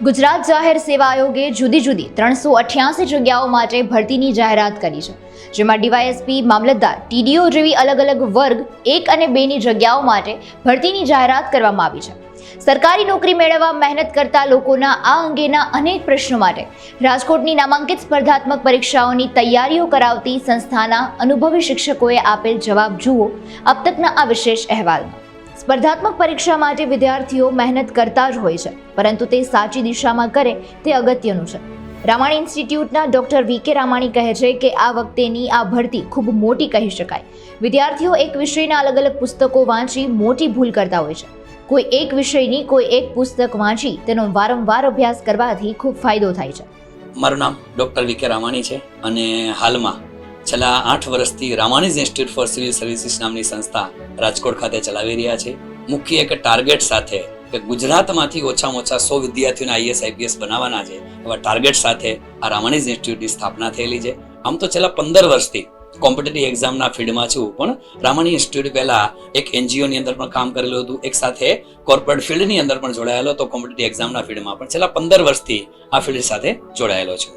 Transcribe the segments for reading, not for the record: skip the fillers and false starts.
ગુજરાત જાહેર સેવા આયોગે જુદી જુદી 388 જગ્યાઓ માટે ભરતીની જાહેરાત કરી છે, જેમાં ડીવાયએસપી, મામલતદાર, ટીડીઓ જેવી અલગ અલગ વર્ગ 1 અને 2ની જગ્યાઓ માટે ભરતીની જાહેરાત કરવામાં આવી છે. સરકારી નોકરી મેળવવા મહેનત કરતા લોકોના આ અંગેના અનેક પ્રશ્નો માટે રાજકોટની નામાંકિત સ્પર્ધાત્મક પરીક્ષાઓની તૈયારીઓ કરાવતી સંસ્થાના અનુભવી શિક્ષકોએ આપેલ જવાબ જુઓ અબ તકના આ વિશેષ અહેવાલમાં. સ્પર્ધાત્મક પરીક્ષા માટે વિદ્યાર્થીઓ મહેનત કરતા જ હોય છે, પરંતુ તે સાચી દિશામાં કરે તે અગત્યનું છે. રામાણી ઇન્સ્ટિટ્યૂટના ડોક્ટર વી.કે. રામાણી કહે છે કે આ વખતેની આ ભરતી ખૂબ મોટી કહી શકાય. વિદ્યાર્થીઓ એક વિષયના અલગ અલગ પુસ્તકો વાંચી મોટી ભૂલ કરતા હોય છે. કોઈ એક વિષયની કોઈ એક પુસ્તક વાંચી તેનો વારંવાર અભ્યાસ કરવાથી ખૂબ ફાયદો થાય છે. મારું નામ ડોક્ટર વી.કે. રામાણી છે અને હાલમાં છેલ્લા 8 વર્ષથી રામાણીઝ ઇન્સ્ટિટ્યૂટ ફોર સિવિલ સર્વિસીસ નામની સંસ્થા રાજકોટ ખાતે ચલાવી રહ્યા છે. મુખ્ય એક ટાર્ગેટ સાથે કે ગુજરાતમાંથી ઓછામાં ઓછા 100 વિદ્યાર્થીઓને આઈએસ આઈપીએસ બનાવવાના છે, એવા ટાર્ગેટ સાથે આ રામાણીઝ ઇન્સ્ટિટ્યૂટની સ્થાપના થયેલી છે. આમ તો છેલ્લા 15 વર્ષથી કોમ્પિટિટિવ એક્ઝામના ફિલ્ડમાં છું, પણ રામાણી ઇન્સ્ટિટ્યૂટ પહેલા એક એનજીઓની અંદર પણ કામ કરેલું હતું, એક સાથે કોર્પોરેટ ફિલ્ડની અંદર પણ જોડાયેલો હતો. કોમ્પિટિટિવ એક્ઝામના ફિલ્ડમાં પણ છેલ્લા 15 વર્ષથી આ ફિલ્ડ સાથે જોડાયેલો છું.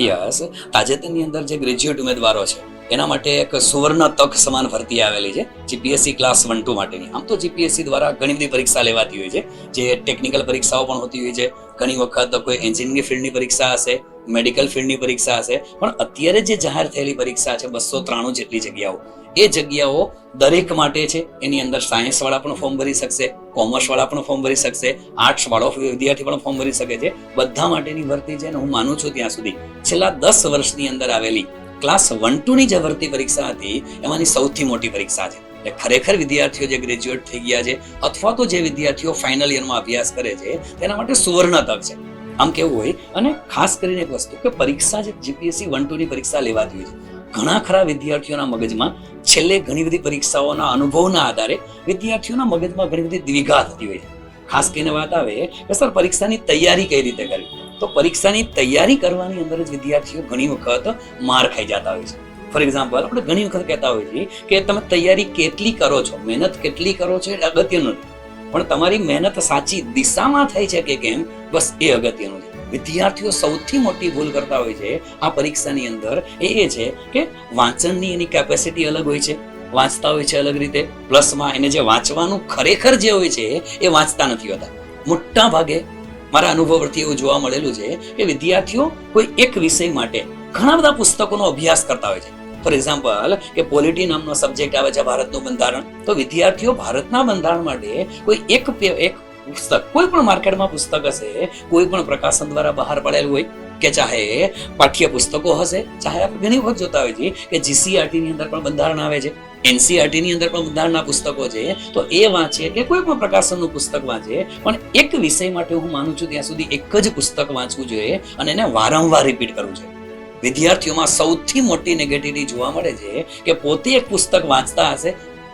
યસ, તાજેતરની અંદર જે ગ્રેજ્યુએટ ઉમેદવારો છે એના માટે એક સુવર્ણ તક સમાન ભરતી આવેલી છે, જીપીએસસી ક્લાસ 1-2 માટેની. આમ તો જીપીએસસી દ્વારા ઘણી બધી પરીક્ષા લેવાતી હોય છે, જે ટેકનિકલ પરીક્ષાઓ પણ હોતી હોય છે. ઘણી વખત કોઈ એન્જિનિયરિંગ ફિલ્ડની પરીક્ષા હશે, મેડિકલ ફિલ્ડની પરીક્ષા હશે, પણ અત્યારે જે જાહેર થયેલી પરીક્ષા છે 293 જેટલી જગ્યાઓ, એ જગ્યાઓ દરેક માટે છે. એની અંદર સાયન્સ વાળા પણ ફોર્મ ભરી શકશે, કોમર્સ વાળા પણ ફોર્મ ભરી શકશે, આર્ટ્સ વાળો વિદ્યાર્થી પણ ફોર્મ ભરી શકે છે. બધા માટેની ભરતી છે. હું માનું છું ત્યાં સુધી છેલ્લા 10 વર્ષની અંદર આવેલી ક્લાસ 1-2ની જે ભરતી પરીક્ષા હતી એમાંની સૌથી મોટી પરીક્ષા છે. એટલે ખરેખર વિદ્યાર્થીઓ જે ગ્રેજ્યુએટ થઈ ગયા છે અથવા તો જે વિદ્યાર્થીઓ ફાઇનલ યરમાં અભ્યાસ કરે છે તેના માટે સુવર્ણ તક છે. આમ કેવું હોય, અને ખાસ કરીને એક વસ્તુ કે પરીક્ષા જે જીપીએસસી 1-2ની પરીક્ષા લેવાતી હોય છે, ઘણા ખરા વિદ્યાર્થીઓના મગજમાં છેલ્લે ઘણી બધી પરીક્ષાઓના અનુભવના આધારે વિદ્યાર્થીઓના મગજમાં ઘણી બધી દ્વિધા થતી હોય છે. ખાસ કરીને વાત આવે કે સર પરીક્ષાની તૈયારી કઈ રીતે કરવી, તો પરીક્ષાની તૈયારી કરવાની અંદર જ વિદ્યાર્થીઓ ઘણી વખત માર ખાઈ જતા હોય છે. ફોર એક્ઝામ્પલ, આપણે ઘણી વખત કહેતા હોઈએ છીએ કે તમે તૈયારી કેટલી કરો છો, મહેનત કેટલી કરો છો એ અગત્યનું નથી, પણ તમારી મહેનત સાચી દિશામાં થાય છે કે કેમ, બસ એ અગત્યનું છે. વિદ્યાર્થીઓ સૌથી મોટી ભૂલ કરતા હોય છે આ પરીક્ષાની અંદર એ છે કે વાંચનની એની કેપેસિટી અલગ હોય છે, વાંચતા હોય છે અલગ રીતે, પ્લસમાં એને જે વાંચવાનું ખરેખર જે હોય છે એ વાંચતા નથી હોતા. મોટા ભાગે મારા અનુભવ પરથી એવું જોવા મળેલું છે કે વિદ્યાર્થીઓ કોઈ એક વિષય માટે ઘણા બધા પુસ્તકોનો અભ્યાસ કરતા હોય છે. ફોર એક્ઝામ્પલ કે પોલિટી નામનો સબ્જેક્ટ આવે છે, ભારતનું બંધારણ, તો વિદ્યાર્થીઓ ભારતના બંધારણ માટે કોઈ એક પુસ્તક, કોઈ પણ માર્કેટમાં પુસ્તક હશે, કોઈ પણ પ્રકાશન દ્વારા બહાર પડેલું હોય, કે ચાહે પાઠ્ય પુસ્તકો હશે, ચાહે આપણે ઘણી વખત જોતા હોય છે કે જીસીઆરટી ની અંદર પણ બંધારણ આવે છે, એનસીઆરટી ની અંદર પણ બંધારણના પુસ્તકો છે, તો એ વાંચે કે કોઈ પણ પ્રકાશનનું પુસ્તક વાંચે, પણ એક વિષય માટે હું માનું છું ત્યાં સુધી એક જ પુસ્તક વાંચવું જોઈએ અને એને વારંવાર રિપીટ કરવું જોઈએ. વિદ્યાર્થીઓમાં સૌથી મોટી નેગેટિવિટી જોવા મળે છે કે પોતે એક પુસ્તક વાંચતા હશે,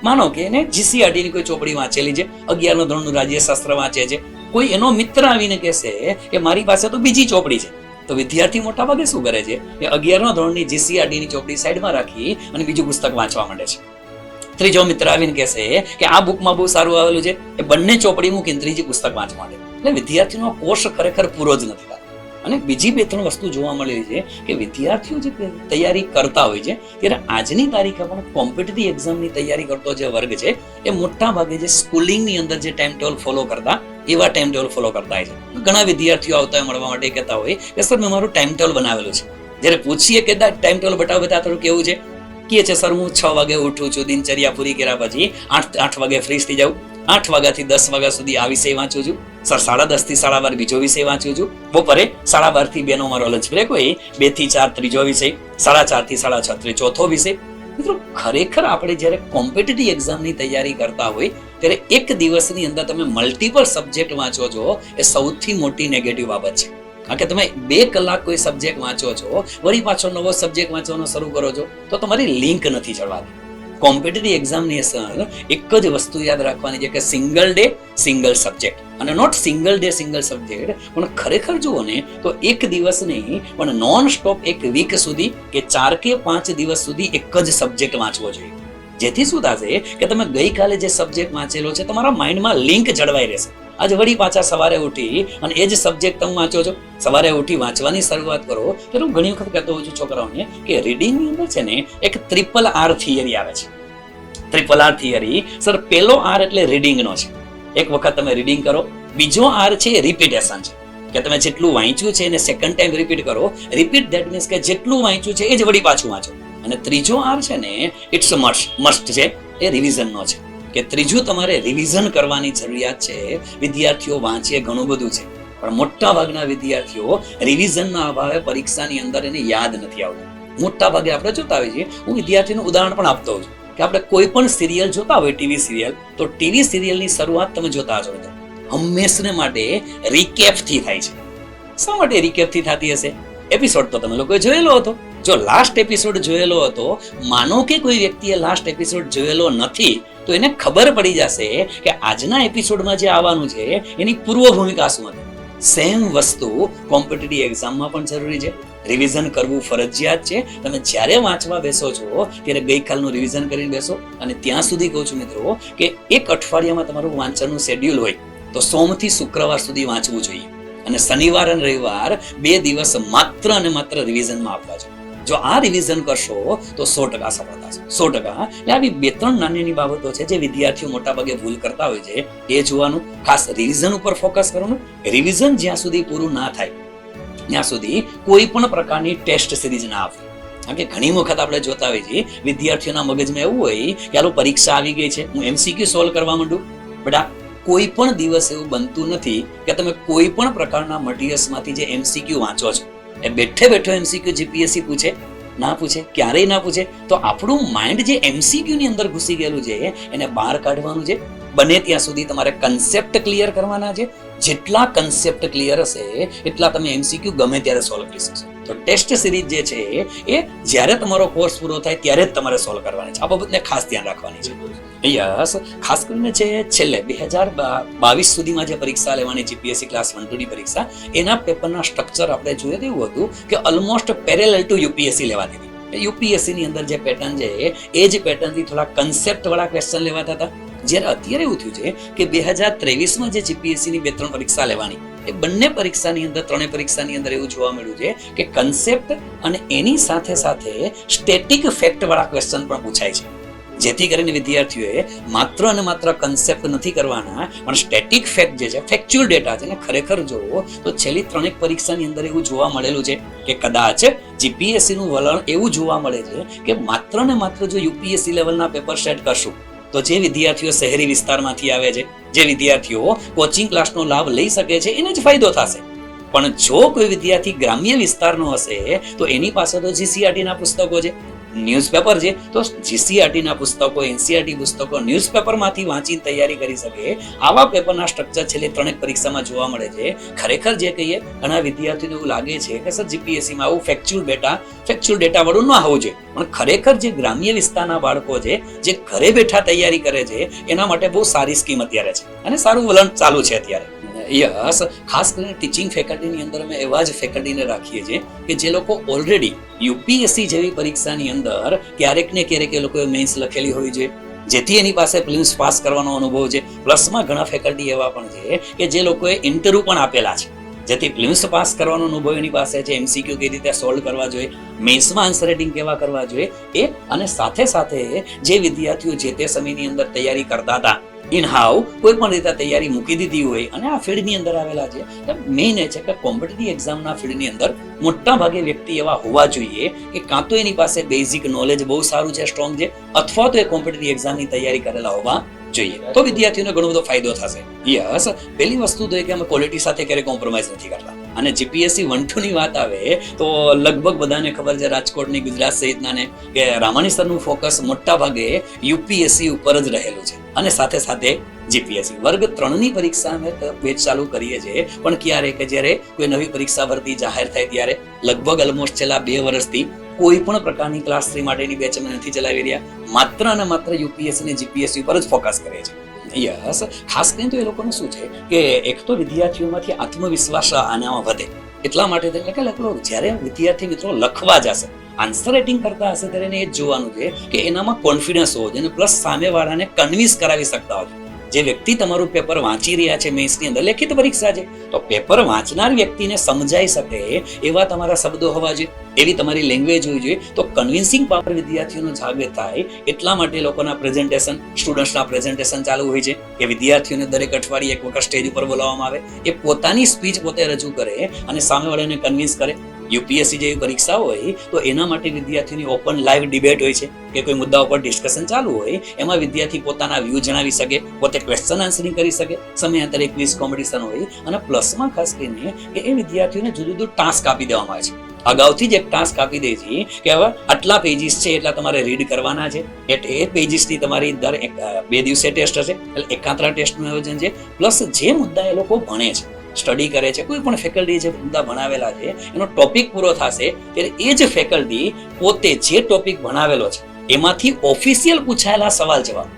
માનો કે એને જીસીઆરટી ની કોઈ ચોપડી વાંચેલી છે, 11મા ધોરણનું રાજ્યશાસ્ત્ર વાંચે છે, કોઈ એનો મિત્ર આવીને કહેશે કે મારી પાસે તો બીજી ચોપડી છે, તો વિદ્યાર્થી મોટા ભાગે શું કરે છે કે 11મા ધોરણની જીસીઆરટી ની ચોપડી સાઈડમાં રાખી અને બીજું પુસ્તક વાંચવા માંડે છે. ત્રીજો મિત્ર આવીને કહેશે કે આ બુકમાં બહુ સારું આવેલું છે, એ બંને ચોપડી મૂકીને ત્રીજી પુસ્તક વાંચવા માંડે. એટલે વિદ્યાર્થીનો કોર્સ ખરેખર પૂરો જ નથી થતો. અને બીજી 2-3 વસ્તુ જોવા મળેલી છે કે વિદ્યાર્થીઓ જે તૈયારી કરતા હોય છે ત્યારે આજની તારીખે પણ કોમ્પિટિટિવ એક્ઝામની તૈયારી કરતો જે વર્ગ છે એ મોટા ભાગે જે સ્કૂલિંગની અંદર જે ટાઈમ ટેબલ ફોલો કરતા એવા ટાઈમ ટેબલ ફોલો કરતા હોય છે. ઘણા વિદ્યાર્થીઓ આવતા હોય મળવા માટે કહેતા હોય કે સર મેં મારું ટાઈમ ટેબલ બનાવેલું છે. જ્યારે પૂછીએ કે ટાઈમ ટેબલ બતાવો થોડું કેવું છે, કહે છે સર હું 6 વાગે ઉઠું છું, દિનચર્યા પૂરી કર્યા પછી 8 વાગે ફ્રી થઈ જાઉં, 8 વાગ્યાથી 10 વાગ્યા સુધી આ વિષય વાંચું છું, સર 10:30 થી 12:30 બીજો વિષય વાંચું છું, બપોરે 12:30 થી 2 નો મારો લંચ બ્રેક હોય, 2 થી 4 ત્રીજો વિષય, 4:30 થી 6:30 ચોથો વિષય. મિત્રો ખરેખર આપણે જ્યારે કોમ્પિટિટિવ એક્ઝામની તૈયારી કરતા હોય ત્યારે એક દિવસની અંદર તમે મલ્ટિપલ સબ્જેક્ટ વાંચો છો, એ સૌથી મોટી નેગેટિવ બાબત છે. કારણ કે તમે 2 કલાક કોઈ સબ્જેક્ટ વાંચો છો, વળી પાછો નવો સબ્જેક્ટ વાંચવાનો શરૂ કરો છો, તો તમારી લિંક નથી ચડવાતી. કોમ્પિટિટિવ એક્ઝામિનેશન એક જ વસ્તુ યાદ રાખવાની છે કે સિંગલ ડે સિંગલ સબ્જેક્ટ, અને not single day single subject, પણ ખરેખર જુઓ ને તો એક દિવસ નહીં પણ નોન સ્ટોપ એક વીક સુધી કે 4 કે 5 દિવસ સુધી એક જ સબ્જેક્ટ વાંચવો જોઈએ. જેથી શું થશે કે તમે ગઈકાલે જે સબ્જેક્ટ વાંચેલો છે તમારા માઇન્ડમાં લિંક જળવાઈ રહેશે. આજે વળી પાછા સવારે ઉઠી અને એ જ સબ્જેક્ટ તમે વાંચો છો. સવારે ઉઠી વાંચવાની શરૂઆત કરો તો હું ઘણી વખત કહેતો હોઉં છું છોકરાઓને કે રીડિંગની અંદર છે ને એક RRR થિયરી આવે છે. RRR થિયરી સર, પેલો R એટલે રીડિંગનો છે. એક વખત તમે રીડિંગ કરો. બીજો R છે રિપીટેશન છે, કે તમે જેટલું વાંચ્યું છે એને સેકન્ડ ટાઈમ રિપીટ કરો. રિપીટ ધેટ મીન્સ કે જેટલું વાંચ્યું છે એ જ વળી પાછું વાંચો. અને ત્રીજો R છે ને ઇટ્સ મસ્ટ છે, એ રિવિઝનનો છે, કે ત્રીજું તમારે રિવિઝન કરવાની જરૂરિયાત છે. વિદ્યાર્થીઓ વાંચે ઘણું બધું છે, પણ મોટા ભાગના વિદ્યાર્થીઓ રિવિઝનના અભાવે પરીક્ષાની અંદર એને યાદ નથી આવતું. મોટા ભાગે આપણે જોતા હોઈએ છીએ. હું વિદ્યાર્થીનું ઉદાહરણ પણ આપતો હોઉં છું કે આપણે કોઈ પણ સિરિયલ જોતા હોય, ટીવી સિરિયલ, તો ટીવી સિરિયલની શરૂઆત તમે જોતા હશો તો હંમેશને માટે રિકેપથી થાય છે. શા માટે રિકેપથી થતી હશે? એપિસોડ તો તમે લોકોએ જોયેલો હતો. જો લાસ્ટ એપિસોડ જોયેલો હતો, માનો કે કોઈ વ્યક્તિએ લાસ્ટ એપિસોડ જોયેલો નથી, તો એને ખબર પડી જશે કે આજના એપિસોડમાં જે આવવાનું છે એની પૂર્વ ભૂમિકા શું હતી. સેમ વસ્તુ કોમ્પિટિટિવ એક્ઝામમાં પણ જરૂરી છે. રિવિઝન કરવું ફરજિયાત છે. તમે જ્યારે વાંચવા બેસો છો ત્યારે ગઈકાલનું રિવિઝન કરીને બેસો. અને ત્યાં સુધી કહું છું મિત્રો કે એક અઠવાડિયામાં તમારું વાંચનનું શેડ્યુલ હોય તો સોમથી શુક્રવાર સુધી વાંચવું જોઈએ, અને શનિવાર અને રવિવાર 2 દિવસ માત્ર અને માત્ર રિવિઝનમાં આપવા છે. જો આ રિવિઝન કરશો તો 100% સફળતા છે. 100%. એટલે આવી 2-3 નાની બાબતો છે જે વિદ્યાર્થીઓ મોટા ભાગે ભૂલ કરતા હોય છે, એ જોવાનું. ખાસ રિવિઝન ઉપર ફોકસ કરવાનું. રિવિઝન જ્યાં સુધી પૂરું ના થાય ત્યાં સુધી કોઈ પણ પ્રકારની ટેસ્ટ સિરીઝ ના આપવી. કારણ કે ઘણી વખત આપણે જોતા હોઈએ છીએ વિદ્યાર્થીઓના મગજમાં એવું હોય કે હાલો પરીક્ષા આવી ગઈ છે, હું MCQ સોલ્વ કરવા માંડું. બેટા, કોઈ પણ દિવસ એવું બનતું નથી કે તમે કોઈ પણ પ્રકારના મટીરિયલ્સમાંથી જે MCQ વાંચો છો એ બેઠો MCQ GPSC પૂછે? ના પૂછે, ક્યારેય ના પૂછે. તો આપણું માઇન્ડ જે MCQ ની અંદર ઘૂસી ગયેલું છે એને બહાર કાઢવાનું છે. બને ત્યાં સુધી તમારે કન્સેપ્ટ ક્લિયર કરવાના છે. જેટલા કન્સેપ્ટ ક્લિયર હશે એટલા તમે MCQ ગમે ત્યારે સોલ્વ કરી શકશો. તો ટેસ્ટ સિરીઝ જે છે એ જ્યારે તમારો કોર્સ પૂરો થાય ત્યારે જ તમારે સોલ્વ કરવાની છે. આ બાબતને ખાસ ધ્યાન રાખવાની છે. યસ, ખાસ કરીને જે છેલ્લે 2022 સુધીમાં જે પરીક્ષા લેવાની GPSC ક્લાસ 1-2 ની પરીક્ષા, એના પેપરના સ્ટ્રક્ચર આપણે જોઈએ તો એવું હતું કે ઓલમોસ્ટ પેરેલલ ટુ UPSC લેવાતી હતી. UPSC ની અંદર જે પેટર્ન છે એ જ પેટર્નથી થોડા કન્સેપ્ટ વાળા ક્વેશ્ચન લેવાતા હતા. જ્યારે અત્યારે એવું થયું છે કે 2023માં જે GPSC ની 2-3 પરીક્ષા લેવાની, એ બંને પરીક્ષાની અંદર, ત્રણેય પરીક્ષાની અંદર એવું જોવા મળ્યું છે કે કન્સેપ્ટ અને એની સાથે સાથે સ્ટેટિક ફેક્ટ વાળા ક્વેશ્ચન પણ પૂછાય છે. જેથી કરીને વિદ્યાર્થીઓએ માત્ર અને માત્ર કન્સેપ્ટ નથી કરવાના, પણ સ્ટેટિક ફેક્ટ જે છે, ફેક્ચ્યુઅલ ડેટા છે ને ખરેખર જોવો તો છેલ્લી 3 પરીક્ષાની અંદર એવું જોવા મળેલું છે કે કદાચ GPSC નું વલણ એવું જોવા મળે છે કે માત્ર ને માત્ર જો UPSC લેવલના પેપર સેટ કરશું તો જે વિદ્યાર્થીઓ શહેરી વિસ્તારમાંથી આવે છે, જે વિદ્યાર્થીઓ કોચિંગ ક્લાસનો લાભ લઈ શકે છે, એને જ ફાયદો થશે. પણ જો કોઈ વિદ્યાર્થી ગ્રામ્ય વિસ્તારનો હશે તો એની પાસે તો GCRT ના પુસ્તકો છે, ન્યૂઝપેપર છે, તો GCRT ના પુસ્તકો, NCERT પુસ્તકો, ન્યૂઝપેપરમાંથી વાંચીને તૈયારી કરી શકે. આવા પેપરના સ્ટ્રક્ચર છેલ્લી 3 પરીક્ષામાં જોવા મળે છે. ખરેખર જે કહીએ, ઘણા વિદ્યાર્થીઓને એવું લાગે છે કે સર GPSCમાં આવું ફેક્ચ્યુઅલ ડેટા વાળું ના હોવું જોઈએ. પણ ખરેખર જે ગ્રામ્ય વિસ્તારના બાળકો છે, જે ઘરે બેઠા તૈયારી કરે છે, એના માટે બહુ સારી સ્કીમ અત્યારે છે અને સારું વલણ ચાલુ છે અત્યારે. યસ, ખાસ કરીને ટીચિંગ ફેકલ્ટીની અંદર અમે એવા જ ફેકલ્ટીને રાખીએ છીએ કે જે લોકો ઓલરેડી UPSC જેવી પરીક્ષાની અંદર ક્યારેક ને ક્યારેક એ લોકોએ મેન્સ લખેલી હોય છે, જેથી એની પાસે પ્રિલિમ્સ પાસ કરવાનો અનુભવ છે. પ્લસમાં ઘણા ફેકલ્ટી એવા પણ છે કે જે લોકોએ ઇન્ટરવ્યુ પણ આપેલા છે, જેથી પ્રિલિમ્સ પાસ કરવાનો અનુભવ એની પાસે છે. MCQ કઈ રીતે સોલ્વ કરવા જોઈએ, મેન્સમાં આન્સર રાઇટિંગ કેવા કરવા જોઈએ, એ અને સાથે સાથે જે વિદ્યાર્થીઓ જે તે સમયની અંદર તૈયારી કરતા હતા, ઇન હાઉ કોઈ પણ રીતે તૈયારી મૂકી દીધી હોય અને આ ફિલ્ડની અંદર આવેલા છે. મેઇન એ છે કે કોમ્પિટિટિવ એક્ઝામના ફિલ્ડની અંદર મોટા ભાગે વ્યક્તિ એવા હોવા જોઈએ કે કાં તો એની પાસે બેઝિક નોલેજ બહુ સારું છે, સ્ટ્રોંગ છે, અથવા તો એ કોમ્પિટિટિવ એક્ઝામની તૈયારી કરેલા હોવા જોઈએ. તો વિદ્યાર્થીઓને ઘણો બધો ફાયદો થશે. યસ, પહેલી વસ્તુ તો એ કે અમે ક્વોલિટી સાથે ક્યારેય કોમ્પ્રોમાઇઝ નથી કરતા. અને GPSC 1-2 ની વાત આવે તો લગભગ બધાને ખબર છે, રાજકોટની, ગુજરાત સહિતનાને, કે રામાણી સરનું ફોકસ મોટા ભાગે UPSC ઉપર જ રહેલું છે. અને સાથે સાથે GPSC વર્ગ 3 ની પરીક્ષા અમે બેચ ચાલુ કરીએ છીએ. પણ ક્યારે કે જ્યારે કોઈ નવી પરીક્ષા ભરતી જાહેર થાય ત્યારે લગભગ ઓલમોસ્ટ છેલ્લા 2 વર્ષથી કોઈ પણ પ્રકારની ક્લાસ 3 માટેની બેચ અમે નથી ચલાવી રહ્યા. માત્ર અને માત્ર UPSC અને GPSC ઉપર જ ફોકસ કરીએ છીએ. યસ, ખાસ કરીને તો એ લોકોનું શું છે કે એક તો વિદ્યાર્થીઓમાંથી આત્મવિશ્વાસ આનામાં વધે. એટલા માટે કે જ્યારે વિદ્યાર્થી મિત્રો લખવા જશે, આન્સર રાઇટિંગ કરતા હશે, ત્યારે એને એ જ જોવાનું છે કે એનામાં કોન્ફિડન્સ હોવો જોઈએ, અને પ્લસ સામેવાળાને કન્વિન્સ કરાવી શકતા હોય. જે વ્યક્તિ તમારું પેપર વાંચી રહ્યા છે મેન્સની અંદર લેખિત પરીક્ષા છે, તો પેપર વાંચનાર વ્યક્તિને સમજાઈ શકે એવા તમારા શબ્દો હોવા જોઈએ, એવી તમારી લેંગ્વેજ હોવી જોઈએ. તો કન્વિન્સિંગ પાવર વિદ્યાર્થીઓનો જાગૃત થાય એટલા માટે લોકોના પ્રેઝન્ટેશન, સ્ટુડન્ટ્સના પ્રેઝન્ટેશન ચાલુ હોય છે કે વિદ્યાર્થીઓને દરેક અઠવાડિયે એક વખત સ્ટેજ ઉપર બોલાવવામાં આવે, એ પોતાની સ્પીચ પોતે રજૂ કરે અને સામેવાળાને કન્વિન્સ કરે. યુપીએસસી જેવી પરીક્ષા હોય તો એના માટે વિદ્યાર્થીઓની ઓપન લાઈવ ડિબેટ હોય છે કે કોઈ મુદ્દા ઉપર ડિસ્કશન ચાલુ હોય, એમાં વિદ્યાર્થી પોતાના વ્યૂ જણાવી શકે, પોતે ક્વેશ્ચન આન્સરિંગ કરી શકે, સમયાંતરે ક્વિઝ કોમ્પિટિશન હોય. અને પ્લસમાં ખાસ કરીને કે એ વિદ્યાર્થીઓને જુદું જુદું ટાસ્ક આપી દેવામાં આવે છે. અગાઉથી જ એક ટાસ્ક આપી દે છે કે હવે આટલા પેજીસ છે એટલા તમારે રીડ કરવાના છે, એટલે એ પેજીસની તમારી દર 2 દિવસે ટેસ્ટ હશે, એટલે એકાંતરા ટેસ્ટનું આયોજન છે. પ્લસ જે મુદ્દા એ લોકો ભણે છે, સ્ટડી કરે છે, કોઈ પણ ફેકલ્ટી જે મુદ્દા ભણાવેલા છે એનો ટોપિક પૂરો થશે ત્યારે એ જ ફેકલ્ટી પોતે જે ટોપિક ભણાવેલો છે એમાંથી ઓફિશિયલ પૂછાયેલા સવાલ જવાબ,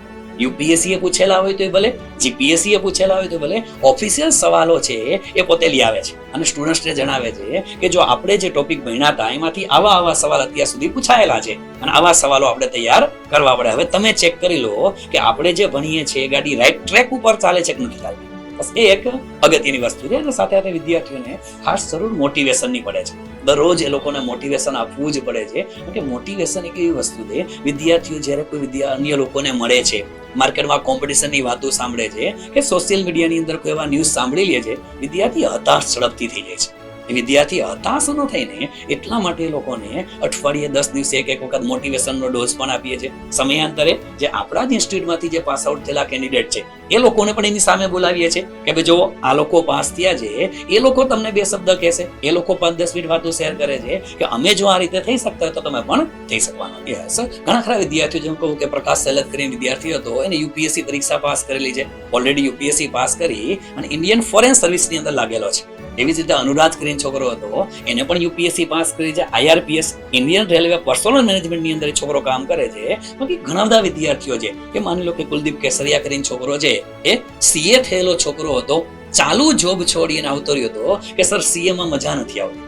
યુપીએસસી એ પૂછેલા હોય તો ભલે, જીપીએસસી એ પૂછેલા હોય તો ભલે, ઓફિશિયલ સવાલો છે એ પોતે લઈ આવે છે અને સ્ટુડન્ટ્સને જણાવે છે કે જો આપણે જે ટોપિક ભણ્યા હતા એમાંથી આવા સવાલ અત્યાર સુધી પૂછાયેલા છે અને આવા સવાલો આપણે તૈયાર કરવા પડે. હવે તમે ચેક કરી લો કે આપણે જે ભણીએ છીએ ગાડી રાઈટ ટ્રેક ઉપર ચાલે છે કે નથી ચાલતી. બસ એ એક અગત્યની વસ્તુ છે. અને સાથે સાથે વિદ્યાર્થીઓને ખાસ જરૂર મોટિવેશનની પડે છે. દરરોજ એ લોકોને મોટિવેશન આપવું જ પડે છે. કે મોટિવેશન એક એવી વસ્તુ છે, વિદ્યાર્થીઓ જ્યારે કોઈ અન્ય લોકોને મળે છે, માર્કેટમાં કોમ્પિટિશનની વાતો સાંભળે છે કે સોશિયલ મીડિયાની અંદર કોઈ એવા ન્યૂઝ સાંભળી લે છે, વિદ્યાર્થી હતાશ ઝડપથી થઈ જાય છે. વિદ્યાર્થી હતાશ ન થઈને એટલા માટે લોકોને અઠવાડિયે 10 દિવસે એક વખત મોટિવેશનનો ડોઝ પણ આપીએ છીએ. સમયાંતરે જે આપણા જ ઇન્સ્ટિટ્યૂટમાંથી જે પાસ આઉટ થયેલા કેન્ડિડેટ છે એ લોકોને પણ એની સામે બોલાવીએ છીએ કે ભાઈ જો આ લોકો પાસ થયા છે, એ લોકો તમને 2 શબ્દ કહેશે, એ લોકો 5-10 મિનિટ વાતો શેર કરે છે કે અમે જો આ રીતે થઈ શકતા હોય તો તમે પણ થઈ શકવાનું. યસ, ઘણા ખરા વિદ્યાર્થીઓ, જેમ કહું કે પ્રકાશ સેલત કરીને વિદ્યાર્થી હતો, એને યુપીએસસી પરીક્ષા પાસ કરેલી છે, ઓલરેડી યુપીએસસી પાસ કરી અને ઇન્ડિયન ફોરેન સર્વિસની અંદર લાગેલો છે. એવી જ રીતે અનુરાજ કરીને છોકરો હતો, એને પણ યુપીએસસી પાસ કરી છે, આઈઆરપીએસ ઇન્ડિયન રેલવે પર્સનલ મેનેજમેન્ટની અંદર છોકરો કામ કરે છે. બાકી ઘણા બધા વિદ્યાર્થીઓ છે કે માની લો કે કુલદીપ કેસરિયા કરીને છોકરો છે, એ સીએ થયેલો છોકરો હતો, ચાલુ જોબ છોડીને આવતો રહ્યો હતો કે સર સીએમાં મજા નથી આવતી,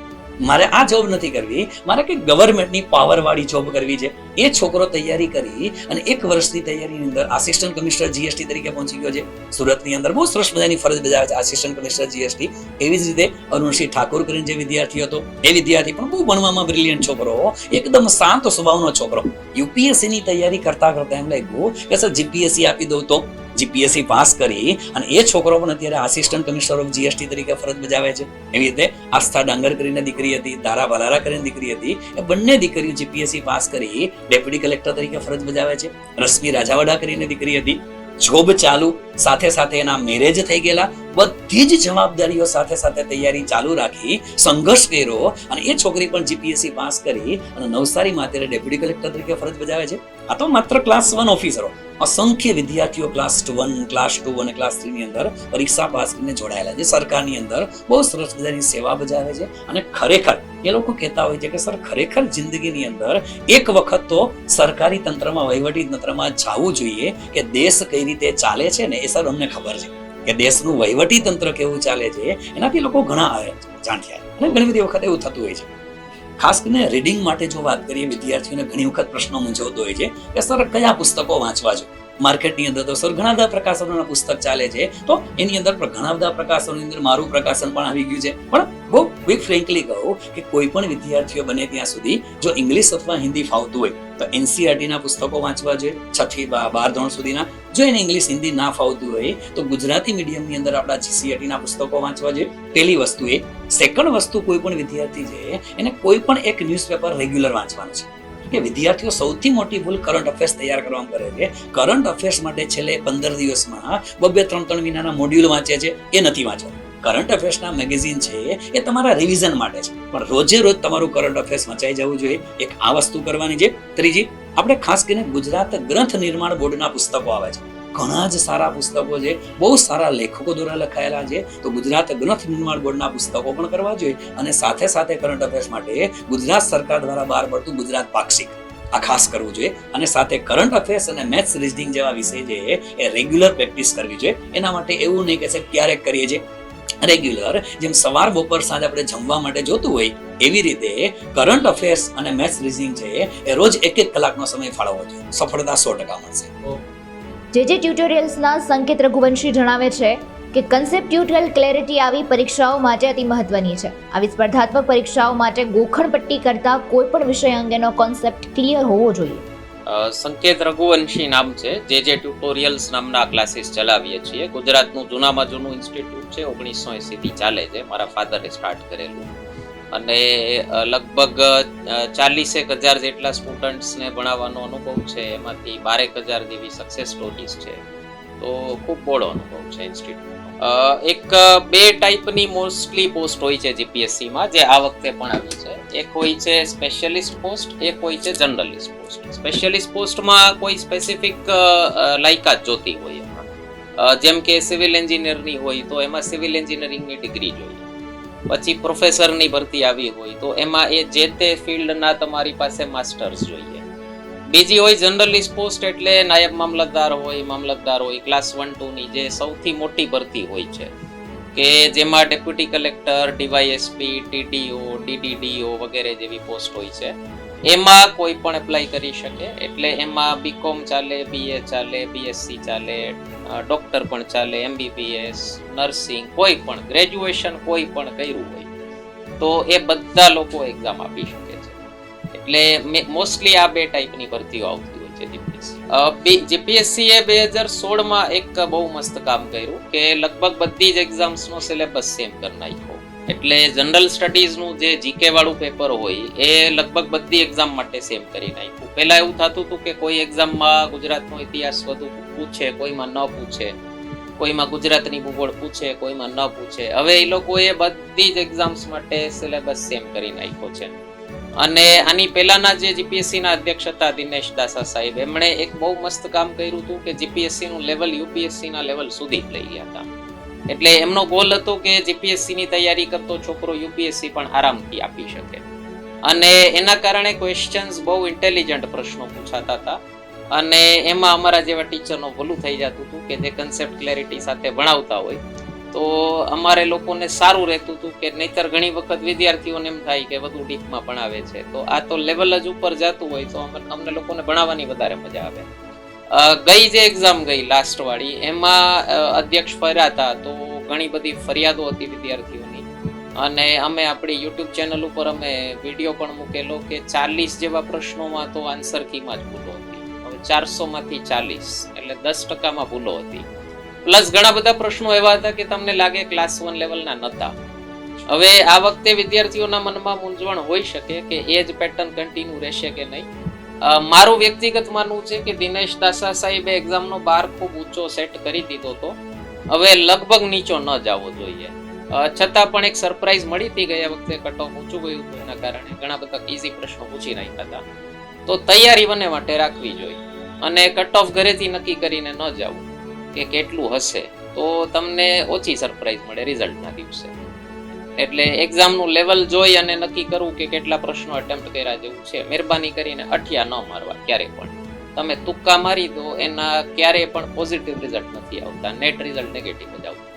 મારે આ જોબ નથી કરવી, મારે કંઈક ગવર્મેન્ટની પાવર વાળી જોબ કરવી છે. એ છોકરો તૈયારી કરી અને 1 વર્ષની તૈયારીની અંદર આસિસ્ટન્ટ કમિશનર જીએસટી તરીકે પહોંચી ગયો છે. સુરતની અંદર બહુ સરસ મજાની ફરજ બજાવે છે આસિસ્ટન્ટ કમિશનર જીએસટી. એવી જ રીતે અરુણસિંહ ઠાકુર કરીને જે વિદ્યાર્થી હતો, એ વિદ્યાર્થી પણ બહુ ભણવામાં બ્રિલિયન્ટ છોકરો, એકદમ શાંત સ્વભાવનો છોકરો. યુપીએસસી ની તૈયારી કરતા એમ લાગ્યું કે સર જીપીએસસી આપી દઉં તો. જીપીએસસી પાસ કરી અને એ છોકરો પણ અત્યારે આસિસ્ટન્ટ કમિશનર ઓફ જીએસટી તરીકે ફરજ બજાવે છે. એવી રીતે આસ્થા ડાંગર કરીને દીકરી હતી, તારા વલારા કરીને દીકરી હતી, એ બંને દીકરીઓ જીપીએસસી પાસ કરી ડેપ્યુટી કલેક્ટર તરીકે ફરજ બજાવે છે. રશ્મિ રાજાવાડા કરીને દીકરી હતી, જોબ ચાલુ, સાથે સાથે એના મેરેજ થઈ ગયેલા, બધી જ જવાબદારીઓ સાથે સાથે તૈયારી ચાલુ રાખી સંઘર્ષ કર્યો અને એ છોકરી પણ જીપીએસસી પાસ કરી અને નવસારીમાં અત્યારે ડેપ્યુટી કલેક્ટર તરીકે ફરજ બજાવે છે. આ તો માત્ર ક્લાસ 1 ઓફિસરો, અસંખ્ય વિદ્યાર્થીઓ ક્લાસ 1, ક્લાસ 2 અને ક્લાસ 3 ની અંદર પરીક્ષા પાસ કરીને જોડાયેલા છે. સરકારની અંદર બહુ સરસ મજાની સેવા બજાવે છે અને ખરેખર એ લોકો કહેતા હોય છે કે સર ખરેખર જિંદગીની અંદર એક વખત તો સરકારી તંત્રમાં, વહીવટી તંત્રમાં જવું જોઈએ કે દેશ કઈ રીતે ચાલે છે ને એ સર અમને ખબર છે કે દેશનું વહીવટી તંત્ર કેવું ચાલે છે, એનાથી લોકો ઘણા જાણ્યા અને ઘણી બધી વખત એવું થતું હોય છે. ખાસ કરીને રીડિંગ માટે જો વાત કરીએ, વિદ્યાર્થીઓને ઘણી વખત પ્રશ્નો મૂંઝવતો હોય છે કે સર કયા પુસ્તકો વાંચવા જોઈએ. માર્કેટની અંદર તો સર ઘણા બધા પ્રકાશનોના પુસ્તક ચાલે છે, તો એની અંદર પણ ઘણા બધા પ્રકાશનોની અંદર મારું પ્રકાશન પણ આવી ગયું છે. પણ બહુ ક્વિક ફ્રેન્કલી કહું કે કોઈ પણ વિદ્યાર્થીઓ બને ત્યાં સુધી જો ઇંગ્લિશ અથવા હિન્દી ફાવતું હોય તો એનસીઈઆરટીના પુસ્તકો વાંચવા જોઈએ 6 થી 12 ધોરણ સુધીના. જો એને ઇંગ્લિશ હિન્દી ના ફાવતું હોય તો ગુજરાતી મીડિયમની અંદર આપણા જીસીઈઆરટીના પુસ્તકો વાંચવા જોઈએ. પહેલી વસ્તુ એ. સેકન્ડ વસ્તુ, કોઈ પણ વિદ્યાર્થી છે એને કોઈ પણ એક ન્યૂઝપેપર રેગ્યુલર વાંચવાનું છે. કે વિદ્યાર્થીઓ સૌથી મોટી ભૂલ કરંટ અફેર્સ તૈયાર કરવામાં કરે છે. કરંટ અફેર્સ માટે છેલ્લે 15 દિવસમાં 2-3 મહિનાના મોડ્યુલ વાંચે છે, એ નથી વાંચવા. કરંટ અફેર્સના મેગેઝિન છે એ તમારા રિવિઝન માટે છે, પણ રોજે રોજ તમારું કરંટ અફેર્સ વંચાઈ જવું જોઈએ. એક આ વસ્તુ કરવાની છે. ત્રીજી, આપણે ખાસ કરીને ગુજરાત ગ્રંથ નિર્માણ બોર્ડના પુસ્તકો આવે છે, ઘણા જ સારા પુસ્તકો છે, બહુ સારા લેખકો દ્વારા લખાયેલા છે. તો ગુજરાત ગ્રંથ નિર્માણ બોર્ડના પુસ્તકો પણ કરવા જોઈએ. અને સાથે સાથે કરંટ અફેર્સ માટે ગુજરાત સરકાર દ્વારા બહાર પડતું ગુજરાત પાક્ષિક આ ખાસ કરવું જોઈએ. અને સાથે કરંટ અફેર્સ અને મેથ્સ રીઝનિંગ જેવા વિષય છે એ રેગ્યુલર પ્રેક્ટિસ કરવી જોઈએ. એના માટે એવું નહીં કે સાહેબ ક્યારેક કરીએ છીએ, રેગ્યુલર, જેમ સવાર બપોર સાંજ આપણે જમવા માટે જોતું હોય એવી રીતે કરંટ અફેર્સ અને મેથ્સ રીઝનિંગ છે એ રોજ 1-1 કલાકનો સમય ફાળવવો જોઈએ. સફળતા 100% મળશે. જે ટ્યુટોરિયલ્સના સંકેત રઘુવંશી જણાવે છે કે કન્સેપ્ટ્યુઅલ ક્લેરિટી આવી પરીક્ષાઓ માટે અતિ મહત્વની છે. આવી સ્પર્ધાત્મક પરીક્ષાઓ માટે ગોખણપટ્ટી કરતા કોઈ પણ વિષય અંગેનો કોન્સેપ્ટ ક્લિયર હોવો જોઈએ. સંકેત રઘુવંશી નામ છે. જે ટ્યુટોરિયલ્સ નામના ક્લાસીસ ચલાવીએ છીએ. ગુજરાતનું જૂનામાં જૂનું ઇન્સ્ટિટ્યૂટ છે. 1980 થી ચાલે છે. મારા ફાધરે સ્ટાર્ટ કરેલું અને લગભગ 40,000 જેટલા સ્ટુડન્ટ્સને ભણાવવાનો અનુભવ છે. એમાંથી 12,000 જેવી સક્સેસ સ્ટોરીઝ છે. તો ખૂબ બોળો અનુભવ છે ઇન્સ્ટિટ્યૂટ. એક બે ટાઈપની મોસ્ટલી પોસ્ટ હોય છે જીપીએસસીમાં, જે આ વખતે પણ આવી છે. એક હોય છે સ્પેશિયલિસ્ટ પોસ્ટ, એક હોય છે જનરલિસ્ટ પોસ્ટ. સ્પેશિયલિસ્ટ પોસ્ટમાં કોઈ સ્પેસિફિક લાયકાત જોતી હોય એમાં, જેમ કે સિવિલ એન્જિનિયરની હોય તો એમાં સિવિલ એન્જિનિયરિંગની ડિગ્રી જોઈએ. પછી પ્રોફેસરની ભરતી આવી હોય તો એમાં એ જે તે ફિલ્ડના તમારી પાસે માસ્ટર્સ જોઈએ. બીજી હોય જનરલિસ્ટ પોસ્ટ, એટલે નાયબ મામલતદાર હોય ક્લાસ 1-2 ની જે સૌથી મોટી ભરતી હોય છે, કે જેમાં ડેપ્યુટી કલેક્ટર, ડીવાયએસપી, ટીડીઓ, ડીડીડીઓ વગેરે જેવી પોસ્ટ હોય છે. એમાં કોઈ પણ એપ્લાય કરી શકે. એટલે એમાં બીકોમ ચાલે, બીએ ચાલે, બીએસસી ચાલે, ડોક્ટર પણ ચાલે, એમબીબીએસ, નર્સિંગ, કોઈ પણ ગ્રેજ્યુએશન કોઈ પણ કર્યું હોય તો એ બધા લોકો એક્ઝામ આપી શકે છે. એટલે મોસ્ટલી આ બે ટાઈપની ભરતીઓ આવતી હોય છે જીપીએસસી. જીપીએસસીએ 2016માં એક બહુ મસ્ત કામ કર્યું કે લગભગ બધી જ એક્ઝામ્સનો સિલેબસ સેમ કરી નાખ્યો. એટલે જનરલ સ્ટડીઝનું જે જીકે વાળું પેપર હોય એ લગભગ બધી એક્ઝામ માટે સેમ કરી નાખ્યું. પહેલા એવું થતું હતું કે કોઈ એક્ઝામમાં ગુજરાતનો ઇતિહાસ વધુ પૂછે, કોઈમાં ન પૂછે, કોઈમાં ગુજરાતની ભૂગોળ પૂછે, કોઈમાં ન પૂછે. હવે એ લોકોએ બધી જ એક્ઝામ્સ માટે સિલેબસ સેમ કરી નાખ્યો છે. અને આની પહેલાના જે જીપીએસસીના અધ્યક્ષ હતા દિનેશ દાસા સાહેબ, એમણે એક બહુ મસ્ત કામ કર્યું હતું કે જીપીએસસીનું લેવલ યુપીએસસીના લેવલ સુધી લઈ ગયા હતા. એટલે એમનો ગોલ હતો કે જીપીએસસીની તૈયારી કરતો છોકરો યુપીએસસી પણ આરામથી આપી શકે. અને એના કારણે ક્વેશ્ચન્સ બહુ ઇન્ટેલિજન્ટ પ્રશ્નો પૂછાતા હતા. અને એમાં અમારા જેવા ટીચરનો ભૂલું થઈ જતું હતું કે જે કન્સેપ્ટ ક્લેરિટી સાથે ભણાવતા હોય તો અમારે લોકોને સારું રહેતું હતું, કે નહીતર ઘણી વખત વિદ્યાર્થીઓને એમ થાય કે વધુ ડીપમાં ભણાવે છે. તો આ તો લેવલ જ ઉપર જતું હોય તો અમને લોકોને ભણાવવાની વધારે મજા આવે. ગઈ જે એક્ઝામ ગઈ લાસ્ટ વાળી, એમાં અધ્યક્ષ ફર્યા હતા તો ઘણી બધી ફરિયાદો હતી વિદ્યાર્થીઓની. અને અમે આપણી યુટ્યુબ ચેનલ ઉપર અમે વિડીયો પણ મૂકેલો કે 40 જેવા પ્રશ્નોમાં તો આન્સર કીમાં જ ભૂલો હતી. હવે 400માંથી 40 એટલે 10%માં ભૂલો હતી. પ્લસ ઘણા બધા પ્રશ્નો એવા હતા કે તમને લાગે ક્લાસ 1 લેવલના નહોતા. હવે આ વખતે વિદ્યાર્થીઓના મનમાં મૂંઝવણ હોઈ શકે કે એ જ પેટર્ન કન્ટિન્યુ રહેશે કે નહીં. મારું વ્યક્તિગત માનવું છે કે દિનેશ દાસા સાહેબે એક્ઝામનો બાર ખૂબ ઊંચો સેટ કરી દીધો હતો. હવે લગભગ નીચો ન જવો જોઈએ. છતાં પણ એક સરપ્રાઈઝ મળી હતી ગયા વખતે, કટ ઓફ ઊંચું ગયું હતું એના કારણે ઘણા બધા ઇઝી પ્રશ્નો પૂછી નાખ્યા હતા. તો તૈયારી બંને માટે રાખવી જોઈએ અને કટ ઓફ ઘરેથી નક્કી કરીને ન જવું કે કેટલું હશે, તો તમને ઓછી સરપ્રાઈઝ મળે રિઝલ્ટના દિવસે. એટલે એક્ઝામનું લેવલ જોઈ અને નક્કી કરવું કે કેટલા પ્રશ્નો અટેમ્પ્ટ કર્યા જેવું છે. મહેરબાની કરીને અઠિયા ન મારવા ક્યારે પણ. તમે તુક્કા મારી દો એના ક્યારેય પણ પોઝિટિવ રિઝલ્ટ નથી આવતા, નેટ રિઝલ્ટ નેગેટિવ જ આવતા.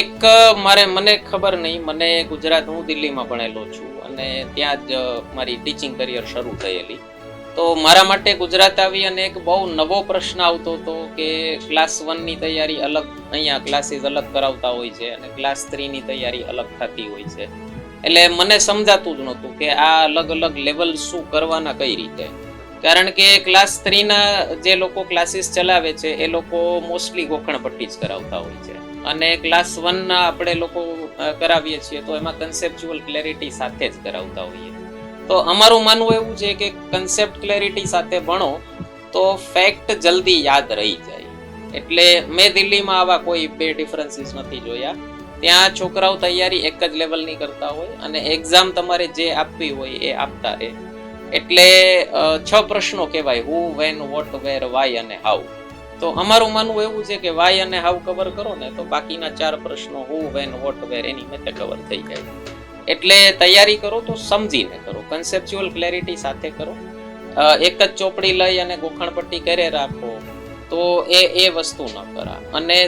એક મને ખબર નહીં, મને ગુજરાત, હું દિલ્હીમાં ભણેલો છું અને ત્યાં જ મારી ટીચિંગ કરિયર શરૂ થયેલી. તો મારા માટે ગુજરાત આવી અને એક બહુ નવો પ્રશ્ન આવતો હતો કે ક્લાસ 1ની તૈયારી અલગ, અહીંયા ક્લાસીસ અલગ કરાવતા હોય છે અને ક્લાસ 3ની તૈયારી અલગ થતી હોય છે. એટલે મને સમજાતું જ નહોતું કે આ અલગ અલગ લેવલ શું કરવાના કઈ રીતે. કારણ કે ક્લાસ 3ના જે લોકો ક્લાસીસ ચલાવે છે એ લોકો મોસ્ટલી ગોખણપટ્ટી જ કરાવતા હોય છે અને ક્લાસ 1ના આપણે લોકો કરાવીએ છીએ તો એમાં કન્સેપ્ચ્યુઅલ ક્લેરિટી સાથે જ કરાવતા હોઈએ. તો અમારું માનવું એવું છે કે કન્સેપ્ટ ક્લેરિટી સાથે ભણો તો ફેક્ટ જલ્દી યાદ રહી જાય. એટલે મેં દિલ્હીમાં આવા કોઈ બે ડિફરન્સીસ નથી જોયા. ત્યાં છોકરાઓ તૈયારી એક જ લેવલની કરતા હોય અને એક્ઝામ તમારે જે આપવી હોય એ આપતા રહે. એટલે 6 પ્રશ્નો કહેવાય: હુ, વેન, વોટ, વેર, વાય અને હાઉ. તો અમારું માનવું એવું છે કે વાય અને હાઉ કવર કરો ને તો બાકીના 4 પ્રશ્નો હુ, વેન, વોટ, વેર એની મેથે કવર થઈ જાય. એટલે તૈયારી કરો તો સમજીને કરો, કન્સેપ્ચ્યુઅલ ક્લેરિટી સાથે કરો. એક જ ચોપડી લઈ અને ગોખણપટ્ટી કરે રાખો તો એ વસ્તુ ન કરા. અને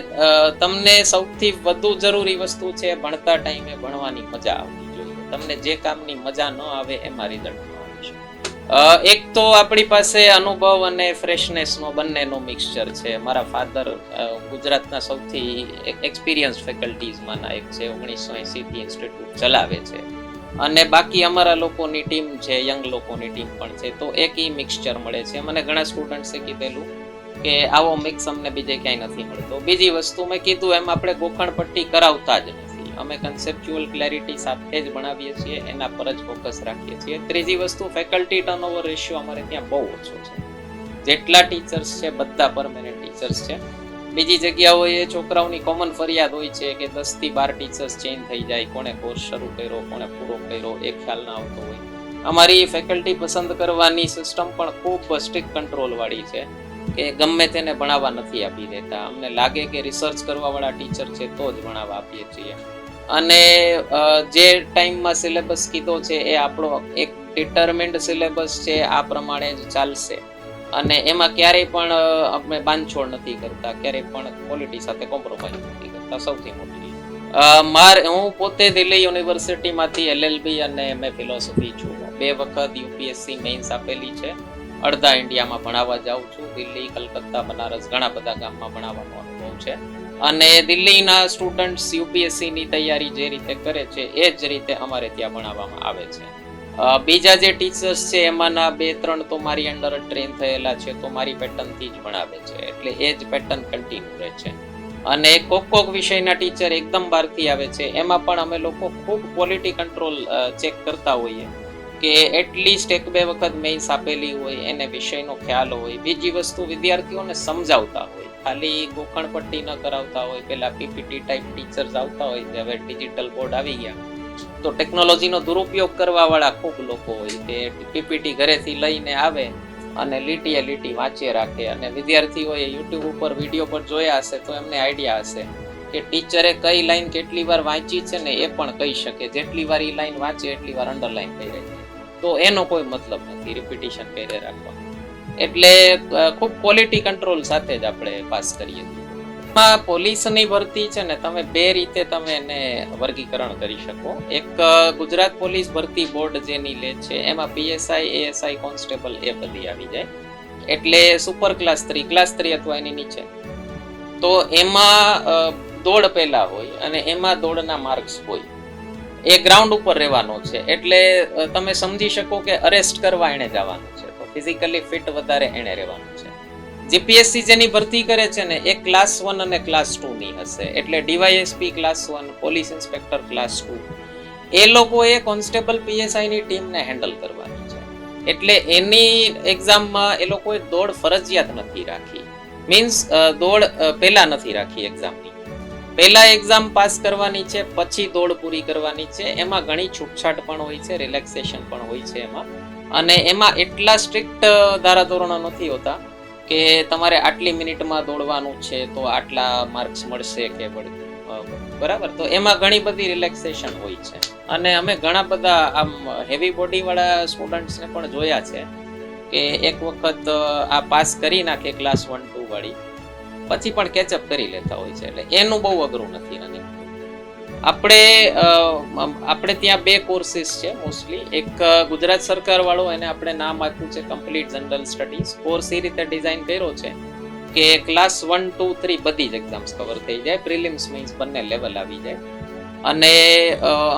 તમને સૌથી વધુ જરૂરી વસ્તુ છે ભણતા ટાઈમે ભણવાની મજા આવવી જોઈએ. તમને જે કામની મજા ન આવે એમાં રિઝલ્ટ ન આવી શકે. એક તો આપણી પાસે અનુભવ અને ફ્રેશનેસનો બંનેનો મિક્સચર છે. મારા ફાધર ગુજરાતના સૌથી એક્સપિરિયન્સ ફેકલ્ટીઝમાંના એક છે. 1980 થી ઇન્સ્ટિટ્યૂટ ચલાવે છે અને બાકી અમારા લોકોની ટીમ છે, યંગ લોકોની ટીમ પણ છે. તો એક ઈ મિક્સચર મળે છે. મને ઘણા સ્ટુડન્ટ્સે કીધેલું કે આવો મિક્સ અમને બીજે ક્યાંય નથી મળતો. બીજી વસ્તુ મેં કીધું એમ આપણે ગોખણપટ્ટી કરાવતા જ નથી. અમે કન્સેપ્ચ્યુઅલ ક્લેરિટી સાથે જ ભણાવીએ છીએ, એના પર જ ફોકસ રાખીએ છીએ. ત્રીજી વસ્તુ ફેકલ્ટી ટર્નઓવર રેશિયો અમારે ત્યાં બહુ ઓછો છે. જેટલા ટીચર્સ છે બધા પરમેનન્ટ ટીચર્સ છે. બીજી જગ્યાઓએ છોકરાઓની કોમન ફરિયાદ હોય છે કે 10 થી 12 ટીચર્સ ચેન્જ થઈ જાય, કોણે કોર્સ શરૂ કર્યો, કોણે પૂરો કર્યો, એક ખ્યાલ ના આવતો હોય. અમારી ફેકલ્ટી પસંદ કરવાની સિસ્ટમ પણ ખૂબ સ્ટ્રિક્ટ કંટ્રોલ વાળી છે કે ગમે તેને ભણાવવા નથી આપી દેતા. અમને લાગે કે રિસર્ચ કરવા વાળા ટીચર છે તો જ ભણાવવા આપીએ છીએ. અને જે ટાઈમમાં સિલેબસ કીધો છે એ આપણો એક ડિટરમિન્ડ સિલેબસ છે, આ પ્રમાણે જ ચાલશે અને એમાં ક્યારેય પણ આપણે બાંધછોડ નથી કરતા, ક્યારેય પણ ક્વોલિટી સાથે કોમ્પ્રોમાઇઝ નથી કરતા. સૌથી મોટી હું પોતે દિલ્હી યુનિવર્સિટીમાંથી LLB અને MA ફિલોસોફી છું. 2 વખત UPSC મેઇન્સ આપેલી છે. અડધા ઇન્ડિયામાં ભણાવવા જાઉં છું. દિલ્હી, કલકત્તા, બનારસ ઘણા બધા ગામમાં ભણાવવાનો અનુભવ છે. અને દિલ્હીના સ્ટુડન્ટ્સ UPSC ની તૈયારી જે રીતે કરે છે એ જ રીતે અમારે ત્યાં ભણાવવામાં આવે છે. બીજા જે ટીચર્સ છે એમાંના 2-3 તો મારી અંડર ટ્રેન થયેલા છે, તો મારી પેટર્નથી જ ભણાવે છે, એટલે એ જ પેટર્ન કન્ટિન્યુ રહે છે. અને કોક વિષયના ટીચર એકદમ બહારથી આવે છે, એમાં પણ અમે લોકો ખૂબ ક્વોલિટી કંટ્રોલ ચેક કરતા હોઈએ કે એટલીસ્ટ 1-2 વખત મેઇન્સ આપેલી હોય, એને વિષયનો ખ્યાલ હોય. બીજી વસ્તુ વિદ્યાર્થીઓને સમજાવતા હોય, ખાલી ગોખણપટ્ટી ન કરાવતા હોય. પેલા PPT ટાઈપ ટીચર્સ આવતા હોય, હવે ડિજિટલ બોર્ડ આવી ગયા તો ટેકનોલોજીનો દુરુપયોગ કરવા વાળા ખૂબ લોકો હોય કે PPT ઘરેથી લઈને આવે અને લીટી વાંચે રાખે. અને વિદ્યાર્થીઓએ YouTube ઉપર વિડીયો પર જોયા હશે તો એમને આઈડિયા હશે કે ટીચરે કઈ લાઈન કેટલી વાર વાંચી છે ને એ પણ કહી શકે. જેટલી વાર એ લાઈન વાંચે એટલી વાર અંડરલાઈન કરી રહી છે, તો એનો કોઈ મતલબ નથી રિપીટિશન કરી રાખવા. એટલે ખૂબ ક્વોલિટી કંટ્રોલ સાથે જ આપણે પાસ કરીએ છીએ. પોલીસની ભરતી છે ને તમે 2 રીતે તમે એને વર્ગીકરણ કરી શકો. એક ગુજરાત પોલીસ ભરતી બોર્ડ જેની લે છે એમાં PSI, ASI, કોન્સ્ટેબલ એ બધી આવી જાય, એટલે સુપર ક્લાસ 3 અથવા એની નીચે. તો એમાં દોડ પહેલા હોય અને એમાં દોડના માર્ક્સ હોય. એ ગ્રાઉન્ડ ઉપર રહેવાનો છે, એટલે તમે સમજી શકો કે અરેસ્ટ કરવા એને જવાનું છે, તો ફિઝિકલી ફિટ વધારે એને રહેવાનું છે. GPSC જેની ભરતી કરે છે ને એ ક્લાસ 1 અને ક્લાસ 2 ની હશે, એટલે DYSP class 1, police inspector class 2, એ લોકોએ કોન્સ્ટેબલ PSI ની ટીમને હેન્ડલ કરવાની છે. એટલે એની એક્ઝામમાં એ લોકોએ દોડ ફરજિયાત નથી રાખી. મીન્સ દોડ પહેલા નથી રાખી એક્ઝામની. પહેલા એક્ઝામ પાસ કરવાની છે, પછી દોડ પૂરી કરવાની છે. એમાં ઘણી છૂટછાટ પણ હોય છે, રિલેક્સેશન પણ હોય છે એમાં. અને એમાં એટલા સ્ટ્રિક્ટ ધારાધોરણો નથી હોતા કે તમારે આટલી મિનિટમાં દોડવાનું છે તો આટલા માર્ક્સ મળશે કે બરાબર. તો એમાં ઘણી બધી રિલેક્સેશન હોય છે. અને અમે ઘણા બધા આમ હેવી બોડી વાળા સ્ટુડન્ટ્સને પણ જોયા છે કે એક વખત આ પાસ કરી નાખે ક્લાસ 1-2 વાળી, પછી પણ કેચઅપ કરી લેતા હોય છે. એટલે એનું બહુ અઘરું નથી. આપણે ત્યાં 2 કોર્સીસ છે મોસ્ટલી. એક ગુજરાત સરકાર વાળો, એને આપણે નામ આપ્યું છે કમ્પ્લીટ જનરલ સ્ટડીઝ. કોર્સ એ રીતે ડિઝાઇન કર્યો છે કે ક્લાસ 1, 2, 3 બધી જ એક્ઝામ્સ કવર થઈ જાય, પ્રિલિમ્સ મીન્સ બંને લેવલ આવી જાય. અને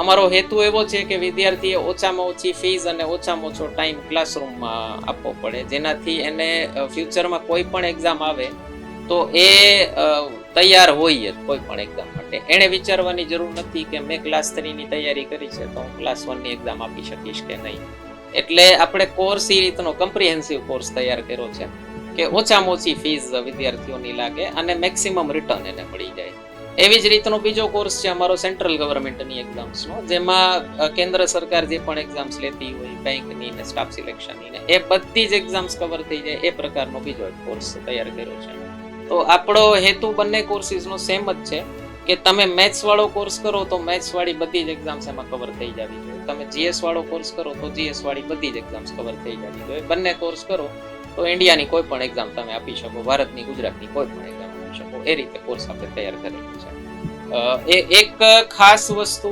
અમારો હેતુ એવો છે કે વિદ્યાર્થીએ ઓછામાં ઓછી ફીસ અને ઓછામાં ઓછો ટાઈમ ક્લાસરૂમમાં આપવો પડે, જેનાથી એને ફ્યુચરમાં કોઈ પણ એક્ઝામ આવે તો એ તૈયાર હોય જ કોઈ પણ એક્ઝામ માટે. એણે વિચારવાની જરૂર નથી કે મેં ક્લાસ 3 ની તૈયારી કરી છે તો હું ક્લાસ 1 ની એક્ઝામ આપી શકીશ કે નહીં. એટલે આપણે કોર્સ એ રીતનો કમ્પ્રિહેન્સિવ કોર્સ તૈયાર કર્યો છે કે ઓછામાં ઓછી ફીસ વિદ્યાર્થીઓની લાગે અને મેક્સિમમ રિટર્ન એને મળી જાય. એવી જ રીતનો બીજો કોર્સ છે અમારો સેન્ટ્રલ ગવર્મેન્ટની એક્ઝામ્સનો, જેમાં કેન્દ્ર સરકાર જે પણ એક્ઝામ્સ લેતી હોય, બેંકની ને સ્ટાફ સિલેક્શનની ને એ બધી જ એક્ઝામ્સ કવર થઈ જાય, એ પ્રકારનો બીજો એક કોર્સ તૈયાર કર્યો છે. તો આપણો હેતુ બંને કોર્સીસનો સેમ જ છે કે તમે મેથ્સ વાળો કોર્સ કરો તો મેથ્સ વાળી બધી જ એક્ઝામ્સ એમાં કવર થઈ જવી જોઈએ. તમે GS વાળો કોર્સ કરો તો GS વાળી બધી જ એક્ઝામ્સ કવર થઈ જવી જોઈએ. બંને કોર્સ કરો તો ઇન્ડિયાની કોઈ પણ એક્ઝામ તમે આપી શકો, ભારતની, ગુજરાતની કોઈ પણ એક્ઝામ આપી શકો. એ રીતે કોર્સ આપણે તૈયાર કરેલું છે. એક ખાસ વસ્તુ,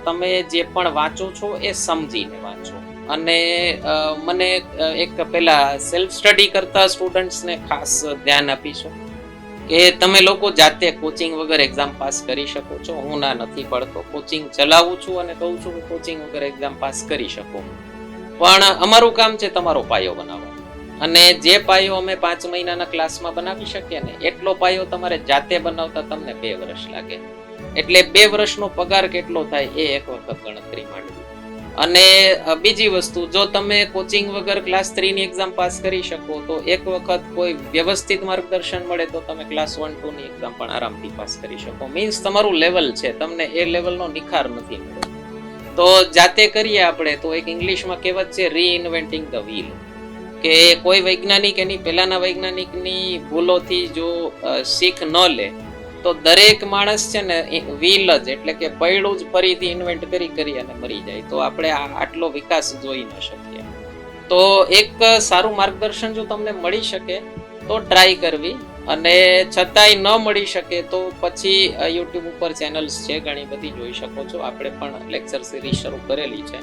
તમે જે પણ વાંચો છો એ સમજીને વાંચો. અને મને એક પેલા સેલ્ફ સ્ટડી કરતા સ્ટુડન્ટ્સને ખાસ ધ્યાન આપીશું કે તમે લોકો જાતે કોચિંગ વગર એક્ઝામ પાસ કરી શકો છો. હું ના નથી પડતો, કોચિંગ ચલાવું છું અને કહું છું કે કોચિંગ વગર એક્ઝામ પાસ કરી શકો, પણ અમારું કામ છે તમારો પાયો બનાવવાનો. અને જે પાયો અમે 5 મહિનાના ક્લાસમાં બનાવી શકીએ ને એટલો પાયો તમારે જાતે બનાવતા તમને 2 વર્ષ લાગે. એટલે 2 વર્ષનો પગાર કેટલો થાય એ એક વખત ગણતરી માંડવી. અને બીજી વસ્તુ, જો તમે કોચિંગ વગર ક્લાસ 3 ની એક્ઝામ પાસ કરી શકો તો એક વખત કોઈ વ્યવસ્થિત માર્ગદર્શન મળે તો તમે ક્લાસ 1-2 ની એક્ઝામ પણ આરામથી પાસ કરી શકો. મીન્સ તમારું લેવલ છે, તમને એ લેવલનો નિખાર નથી મળ્યો. તો જાતે કરીએ આપણે તો એક ઇંગ્લિશમાં કહેવત છે રીઇન્વેન્ટિંગ ધ વ્હીલ, કે કોઈ વૈજ્ઞાનિક એની પહેલાના વૈજ્ઞાનિકની ભૂલોથી જો શીખ ન લે તો દરેક માણસ છે ને વ્હીલ જ એટલે કે પૈડું જ ફરીથી ઇન્વેન્ટ કરી અને મરી જાય. તો આપણે આટલો વિકાસ જોઈ ન શકીએ. તો એક સારું માર્ગદર્શન જો તમને મળી શકે તો ટ્રાય કરવી, અને છતાંય ન મળી શકે તો પછી યુટ્યુબ ઉપર ચેનલ્સ છે ઘણી બધી, જોઈ શકો છો. આપણે પણ લેક્ચર સિરીઝ શરૂ કરેલી છે.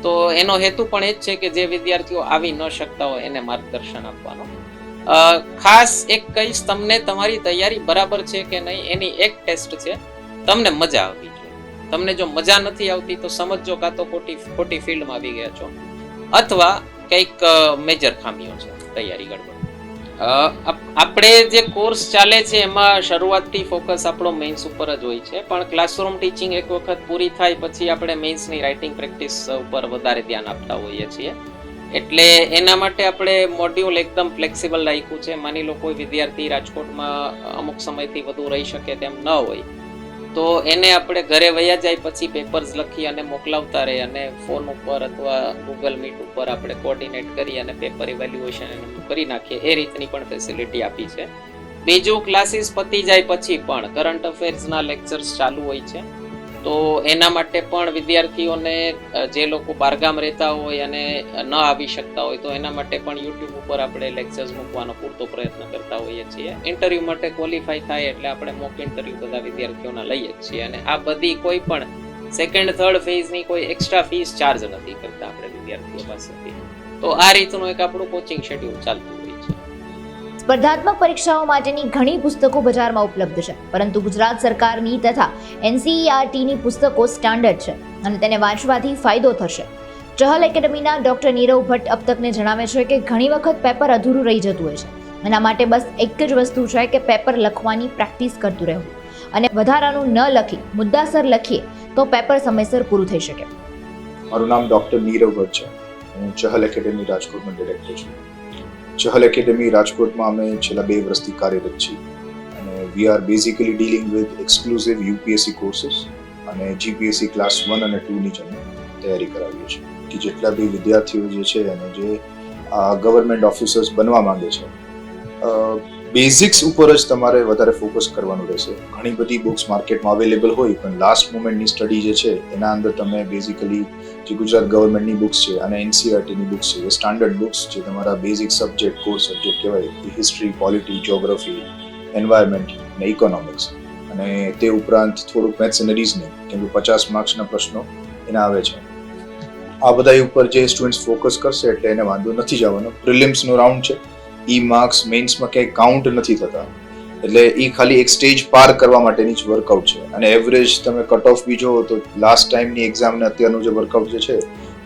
તો એનો હેતુ પણ એ જ છે કે જે વિદ્યાર્થીઓ આવી ન શકતા હોય એને માર્ગદર્શન આપવાનો. ખાસ એક કહીશ તમને, તમારી તૈયારી બરાબર છે કે નહીં એની એક ટેસ્ટ છે, તમને મજા આવવી જોઈએ. તમને જો મજા નથી આવતી તો સમજો કાં તો ખોટી ફિલ્ડમાં આવી ગયા છો અથવા કંઈક મેજર ખામીઓ છે, તૈયારી ગડબડ. આપણે જે કોર્સ ચાલે છે એમાં શરૂઆતથી ફોકસ આપણો મેઇન્સ ઉપર જ હોય છે, પણ ક્લાસરૂમ ટીચિંગ એક વખત પૂરી થાય પછી આપણે મેઇન્સની રાઇટિંગ પ્રેક્ટિસ ઉપર વધારે ધ્યાન આપતા હોઈએ છીએ. એટલે એના માટે આપણે મોડ્યુલ એકદમ ફ્લેક્સિબલ રાખ્યું છે. માની લો કોઈ વિદ્યાર્થી રાજકોટમાં અમુક સમયથી વધુ રહી શકે તેમ ન હોય તો એને આપણે ઘરે વયા જાય પછી પેપર્સ લખી અને મોકલાવતા રહે, અને ફોન ઉપર અથવા ગૂગલ મીટ ઉપર આપણે કોર્ડિનેટ કરી અને પેપર ઇવેલ્યુએશન કરી નાખીએ. એ રીતની પણ ફેસિલિટી આપી છે. બીજું, ક્લાસીસ પતી જાય પછી પણ કરંટ અફેર્સના લેક્ચર્સ ચાલુ હોય છે. તો એના માટે પણ વિદ્યાર્થીઓને જે લોકો બહારગામ રહેતા હોય અને ન આવી શકતા હોય તો એના માટે પણ યુટ્યુબ ઉપર આપણે લેક્ચર્સ મૂકવાનો પૂરતો પ્રયત્ન કરતા હોઈએ છીએ. ઇન્ટરવ્યૂ માટે ક્વોલિફાય થાય એટલે આપણે મોક ઇન્ટરવ્યૂ બધા વિદ્યાર્થીઓના લઈએ જ છીએ, અને આ બધી કોઈ પણ સેકન્ડ થર્ડ ફેઝની કોઈ એક્સ્ટ્રા ફીસ ચાર્જ નથી કરતા આપણે વિદ્યાર્થીઓ પાસેથી. તો આ રીતનું એક આપણું કોચિંગ શેડ્યુલ ચાલતું હોય છે. સ્પર્ધાત્મક પરીક્ષાઓ માટેની ઘણી પુસ્તકો બજારમાં ઉપલબ્ધ છે, પરંતુ ગુજરાત સરકારની તથા NCERTની પુસ્તકો સ્ટાન્ડર્ડ છે અને તેને વાંચવાથી ફાયદો થશે. ચહલ એકેડમીના ડોક્ટર નીરવ ભટ્ટ અબતકને જણાવે છે કે ઘણી વખત પેપર અધૂરું રહી જતું હોય છે. એના માટે બસ એક જ વસ્તુ છે કે પેપર લખવાની પ્રેક્ટિસ કરતું રહેવું, અને વધારાનું ન લખી મુદ્દાસર લખીએ તો પેપર સમયસર પૂરું થઈ શકે. મારું નામ ડોક્ટર નીરવ ભટ્ટ છે. હું ચહલ એકેડમી રાજકોટનો ડિરેક્ટર છું. ચહલ એકેડમી રાજકોટમાં અમે છેલ્લા 2 વર્ષથી કાર્યરત છીએ, અને we are basically dealing with exclusive UPSC courses અને GPSC ક્લાસ 1 અને 2 ની અમે તૈયારી કરાવીએ છીએ. કે જેટલા બી વિદ્યાર્થીઓ જે છે અને જે ગવર્મેન્ટ ઓફિસર્સ બનવા માંગે છે, બેઝિક્સ ઉપર જ તમારે વધારે ફોકસ કરવાનું રહેશે. ઘણી બધી બુક્સ માર્કેટમાં અવેલેબલ હોય, પણ લાસ્ટ મોમેન્ટની સ્ટડી જે છે એના અંદર તમે બેઝિકલી જે ગુજરાત ગવર્મેન્ટની બુક્સ છે અને NCERTની બુક્સ છે, એ સ્ટાન્ડર્ડ બુક્સ જે તમારા બેઝિક સબ્જેક્ટ કોર સબ્જેક્ટ કહેવાય, હિસ્ટ્રી, પોલિટી, જ્યોગ્રાફી, એન્વાયરમેન્ટ અને ઇકોનોમિક્સ, અને તે ઉપરાંત થોડુંક મેથ્સ અને રિઝનિંગ, કેમ કે 50 માર્ક્સના પ્રશ્નો એના આવે છે. આ બધા ઉપર જે સ્ટુડન્ટ્સ ફોકસ કરશે એટલે એને વાંધો નથી જવાનો. પ્રિલિમ્સનો રાઉન્ડ છે, માર્ક્સ મેઇન્સમાં ક્યાંય કાઉન્ટ નથી થતા, એટલે ખાલી એક સ્ટેજ પાર કરવા માટેની જ વર્કઆઉટ છે. અને એવરેજ તમે કટ ઓફ બી જુઓ તો લાસ્ટ ટાઈમની એક્ઝામ ને અત્યારનું જે વર્કઆઉટ જે છે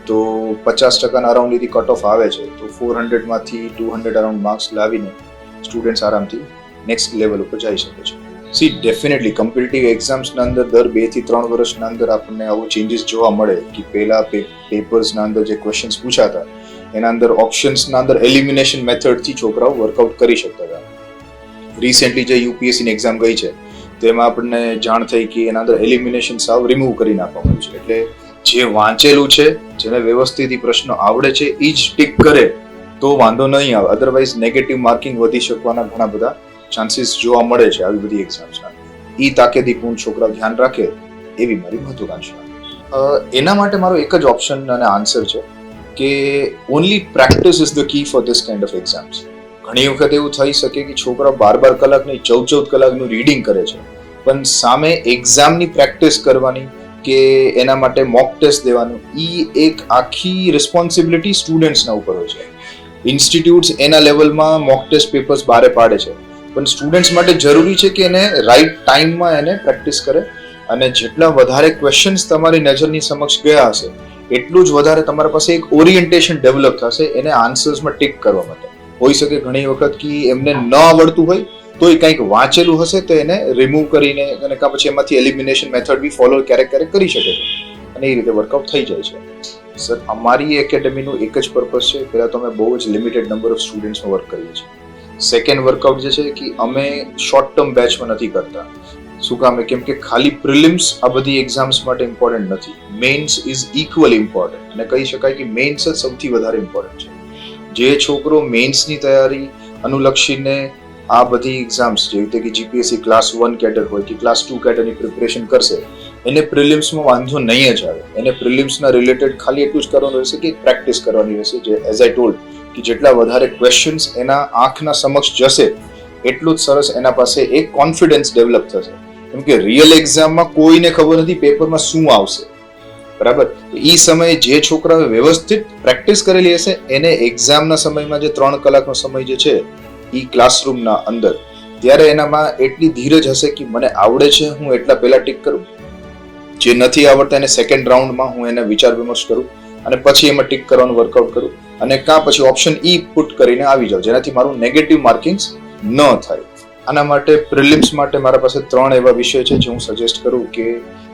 તો 50% અરાઉન્ડથી કટ ઓફ આવે છે. તો 400માંથી 200 અરાઉન્ડ માર્ક્સ લાવીને સ્ટુડન્ટ્સ આરામથી નેક્સ્ટ લેવલ ઉપર જઈ શકે છે. ડેફિનેટલી કોમ્પિટિટિવ એક્ઝામ્સના અંદર દર 2 થી 3 વર્ષના અંદર આપણને આવો ચેન્જીસ જોવા મળે કે પહેલા પેપર્સના અંદર જે ક્વેશ્ચન્સ પૂછાતા એના અંદર ઓપ્શન્સના અંદર એલિમિનેશન મેથડથી છોકરાઓ વર્કઆઉટ કરી શકતા હતા. રિસેન્ટલી જે UPSCની એક્ઝામ ગઈ છે તેમાં આપણને જાણ થઈ કે એના અંદર એલિમિનેશન સાવ રિમૂવ કરી નાખવામાં આવ્યું છે. એટલે જે વાંચેલું છે, જેને વ્યવસ્થિત પ્રશ્નો આવડે છે એ જ ટીક કરે તો વાંધો નહીં આવે, અધરવાઇઝ નેગેટિવ માર્કિંગ વધી શકવાના ઘણા બધા ચાન્સીસ જોવા મળે છે આવી બધી એક્ઝામ્સના. એ તાકેદીપૂર્ણ છોકરા ધ્યાન રાખે એવી મારી મહત્વાકાંક્ષા. એના માટે મારો એક જ ઓપ્શન અને આન્સર છે કે only practice is the key for this kind of exams. ઘણી વખત એવું થઈ શકે કે છોકરા 12 કલાક નહીં 14 કલાકનું રીડિંગ કરે છે, પણ સામે એક્ઝામની પ્રેક્ટિસ કરવાની કે એના માટે મોક ટેસ્ટ દેવાનું, એ એક આખી રિસ્પોન્સિબિલિટી સ્ટુડન્ટ્સના ઉપર હોય છે. ઇન્સ્ટિટ્યૂટ્સ એના લેવલમાં મોક ટેસ્ટ પેપર્સ બહાર પાડે છે, પણ સ્ટુડન્ટ્સ માટે જરૂરી છે કે એને રાઈટ ટાઈમમાં એને પ્રેક્ટિસ કરે, અને જેટલા વધારે ક્વેશ્ચન્સ તમારી નજરની સમક્ષ ગયા હશે એટલું જ વધારે તમારા પાસે એક ઓરિએન્ટેશન ડેવલપ થશે એને આન્સર્સમાં ટિક કરવા માટે. હોઈ શકે ઘણી વખત કે એમને ન આવડતું હોય તો એ કંઈક વાંચેલું હશે તો એને રિમૂવ કરીને અને કાં પછી એમાંથી એલિમિનેશન મેથડ બી ફોલો ક્યારેક ક્યારેક કરી શકે છે, અને એ રીતે વર્કઆઉટ થઈ જાય છે. સર, અમારી એકેડમીનું એક જ પર્પઝ છે, પહેલાં તો અમે બહુ જ લિમિટેડ નંબર ઓફ સ્ટુડન્ટ્સમાં વર્ક કરીએ છીએ. સેકન્ડ વર્કઆઉટ જે છે કે અમે શોર્ટ ટર્મ બેચમાં નથી કરતા. શું કામ? કેમ કે ખાલી પ્રિલિમ્સ આ બધી એક્ઝામ્સ માટે ઇમ્પોર્ટન્ટ નથી, મેઇન્સ ઇઝ ઇક્વલી ઇમ્પોર્ટન્ટ, અને કહી શકાય કે મેઇન્સ જ સૌથી વધારે ઇમ્પોર્ટન્ટ છે. જે છોકરો મેઇન્સની તૈયારી અનુલક્ષીને આ બધી એક્ઝામ્સ જેવી રીતે કે જીપીએસસી ક્લાસ 1 કેડર હોય કે ક્લાસ 2 કેડરની પ્રિપરેશન કરશે, એને પ્રિલિમ્સમાં વાંધો નહીં જ આવે. એને પ્રિલિમ્સના રિલેટેડ ખાલી એટલું જ કરવાનું રહેશે કે પ્રેક્ટિસ કરવાની રહેશે. જે એઝ આઈ ટોલ્ડ કે જેટલા વધારે ક્વેશ્ચન્સ એના આંખના સમક્ષ જશે એટલું જ સરસ એના પાસે એક કોન્ફિડન્સ ડેવલપ થશે. કેમ કે રિયલ એક્ઝામમાં કોઈને ખબર નથી પેપરમાં શું આવશે, બરાબર? એ સમયે જે છોકરાએ વ્યવસ્થિત પ્રેક્ટિસ કરેલી હશે એને એક્ઝામના સમયમાં જે 3 કલાકનો સમય જે છે એ ક્લાસરૂમના અંદર, ત્યારે એનામાં એટલી ધીરજ હશે કે મને આવડે છે, હું એટલા પહેલા ટીક કરું, જે નથી આવડતા એને સેકન્ડ રાઉન્ડમાં હું એને વિચાર વિમર્શ કરું અને પછી એમાં ટીક કરવાનું વર્કઆઉટ કરું, અને કાં પછી ઓપ્શન ઈ પુટ કરીને આવી જાઉં જેનાથી મારું નેગેટિવ માર્કિંગ્સ ન થાય. આના માટે પ્રિલિમ્સ માટે મારા પાસે 3 એવા વિષય છે જે હું સજેસ્ટ કરું કે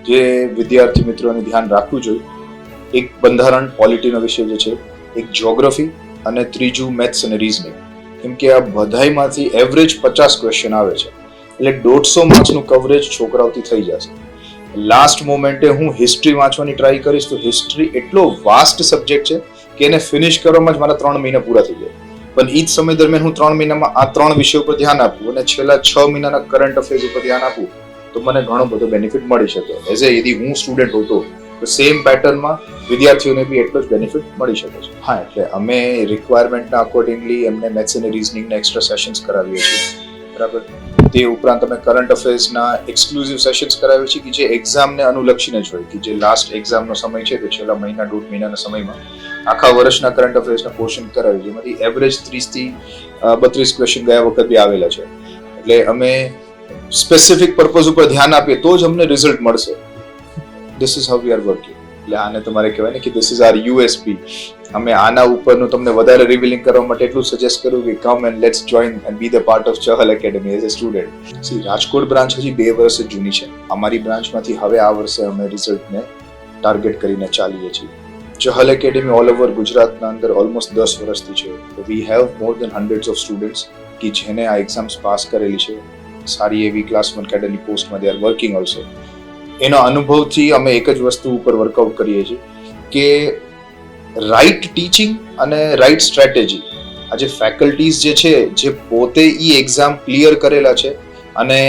જે વિદ્યાર્થી મિત્રોને ધ્યાન રાખવું જોઈએ. એક બંધારણ પોલિટીનો વિષય જે છે, એક જ્યોગ્રાફી, અને ત્રીજું મેથ્સ અને રીઝનિંગ. કેમ કે આ બધાયમાંથી એવરેજ 50 ક્વેશ્ચન આવે છે, એટલે 150 માર્ક્સનું કવરેજ છોકરાઓથી થઈ જશે. લાસ્ટ મોમેન્ટે હું હિસ્ટ્રી વાંચવાની ટ્રાય કરીશ તો હિસ્ટ્રી એટલો વાસ્ટ સબ્જેક્ટ છે કે એને ફિનિશ કરવામાં જ મારા 3 મહિના પૂરા થઈ જાય. પણ એ જ સમય દરમિયાન હું 3 મહિનામાં આ 3 વિષયો પર ધ્યાન આપું અને છેલ્લા 6 મહિનાના કરંટ અફેર્સ ઉપર ધ્યાન આપું તો મને ઘણો બધો બેનિફિટ મળી શકે. એઝ એ યદી હું સ્ટુડન્ટ હોતો તો સેમ પેટર્નમાં વિદ્યાર્થીઓને બી એટલો જ બેનિફિટ મળી શકે છે. હા, એટલે અમે રિક્વાયરમેન્ટના અકોર્ડિંગલી એમને મેથ્સ અને રિઝનિંગના એક્સ્ટ્રા સેશન્સ કરાવીએ છીએ, બરાબર? તે ઉપરાંત અમે કરંટ અફેર્સના એક્સક્લુઝિવ સેશન્સ કરાવીએ છીએ કે જે એક્ઝામને અનુલક્ષીને જ હોય, કે જે લાસ્ટ એક્ઝામનો સમય છે તે છેલ્લા મહિના 1.5 મહિનાના સમયમાં આખા વર્ષના કરંટ અફેર્સના પોર્શન કરાવીએ, જેમાંથી એવરેજ 30 થી 32 ક્વેશ્ચન ગયા વખત બી આવેલા છે. એટલે અમે સ્પેસિફિક પર્પઝ ઉપર ધ્યાન આપીએ તો જ અમને રિઝલ્ટ મળશે. This is how we are working. એટલે આને તમારે કહેવાય ને કે ધીસ ઇઝ આર યુએસપી. અમે આના ઉપરનું તમને વધારે રિવીલિંગ કરવા માટે એટલું સજેસ્ટ કરું કે come and let's join and be the part of Chahal academy as a student. See, Rajkot branch હજી 2 વર્ષ જ જૂની છે. અમારી બ્રાન્ચમાંથી હવે આ વર્ષે અમે રિઝલ્ટને ટાર્ગેટ કરીને ચાલીએ છીએ. ચહલ એકેડમી ઓલ ઓવર ગુજરાતના અંદર ઓલમોસ્ટ 10 વર્ષથી છે. તો we have more than hundreds of students કે જેને આ એક્ઝામ્સ પાસ કરેલી છે. સારી એવી ક્લાસ 1 કેડરની પોસ્ટમાં દે આર વર્કિંગ ઓલ્સો. એના અનુભવથી અમે એક જ વસ્તુ ઉપર વર્કઆઉટ કરીએ છીએ કે રાઈટ ટીચિંગ અને રાઈટ સ્ટ્રેટેજી. આ જે ફેકલ્ટીઝ જે છે જે પોતે ઈ એક્ઝામ ક્લિયર કરેલા છે અને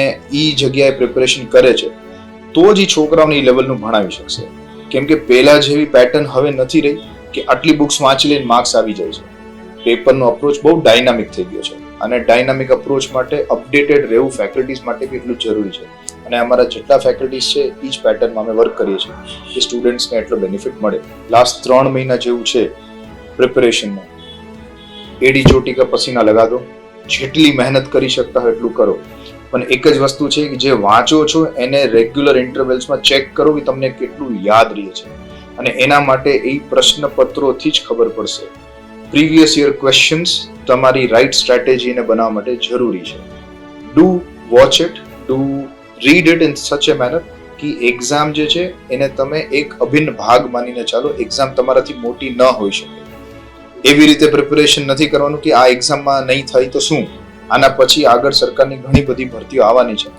ઈ જગ્યાએ પ્રિપરેશન કરે છે તો જ ઈ છોકરાઓને ઈ લેવલનું ભણાવી શકશે. કેમ કે પહેલા જેવી પેટર્ન હવે નથી રહી કે આટલી બુક્સ વાંચી લઈને માર્ક્સ આવી જાય છે. પેપરનો અપ્રોચ બહુ ડાયનામિક થઈ ગયો છે, અને ડાયનામિક અપ્રોચ માટે અપડેટેડ રહેવું ફેકલ્ટીઝ માટે બી એટલું જરૂરી છે. અને અમારા જેટલા ફેકલ્ટીઝ છે એ જ પેટર્નમાં અમે વર્ક કરીએ છીએ કે સ્ટુડન્ટ્સને એટલો બેનિફિટ મળે. લાસ્ટ 3 મહિના જેવું છે પ્રિપરેશનમાં. એડી ચોટી કા પસીના લગા દો, જેટલી મહેનત કરી શકતા હોય એટલું કરો. પણ એક જ વસ્તુ છે કે જે વાંચો છો એને રેગ્યુલર ઇન્ટરવલ્સમાં ચેક કરો કે તમને કેટલું યાદ રહે છે, અને એના માટે એ પ્રશ્નપત્રોથી જ ખબર પડશે. પ્રીવિયસ યર ક્વેશ્ચન્સ તમારી રાઈટ સ્ટ્રેટેજીને બનાવવા માટે જરૂરી છે. Do watch it, do read it in such A manner કે એક્ઝામ જે છે એને તમે એક અભિન્ન ભાગ માનીને ચાલો. એક્ઝામ તમારાથી મોટી ન હોઈ શકે. એવી રીતે પ્રિપેરેશન નથી કરવાનું કે આ એક્ઝામમાં નહીં થાય તો શું, આના પછી આગળ સરકારની ઘણી બધી ભરતીઓ આવવાની છે.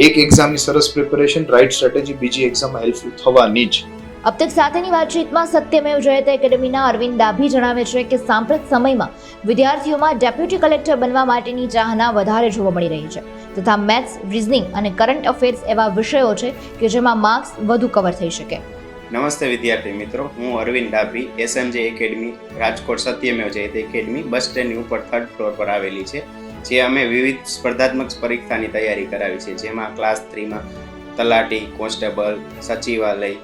એક એક્ઝામની સરસ પ્રિપેરેશન, રાઈટ સ્ટ્રેટેજી બીજી એક્ઝામમાં હેલ્પફુલ થવાની જ. अब तक સાથેની વાતચીતમાં સત્યમેવ જયતે એકેડમીના અરવિંદ ડાભી જણાવે છે કે સાંપ્રત સમયમાં વિદ્યાર્થીઓમાં ડેપ્યુટી કલેક્ટર બનવા માટેની ચાહના વધારે જોવા મળી રહી છે, તથા મેથ્સ, રીઝનિંગ અને કરંટ અફેર્સ એવા વિષયો છે કે જેમાં માર્ક્સ વધુ કવર થઈ શકે. નમસ્તે વિદ્યાર્થી મિત્રો, હું અરવિંદ ડાભી, એસએમજે એકેડમી રાજકોટ સત્યમેવ જયતે એકેડમી બસ સ્ટેન્ડની ઉપર 3rd ફ્લોર પર આવેલી છે, જે અમે વિવિધ સ્પર્ધાત્મક પરીક્ષાની તૈયારી કરાવી છે, જેમાં ક્લાસ 3માં તલાટી, કોન્સ્ટેબલ, સચિવાલય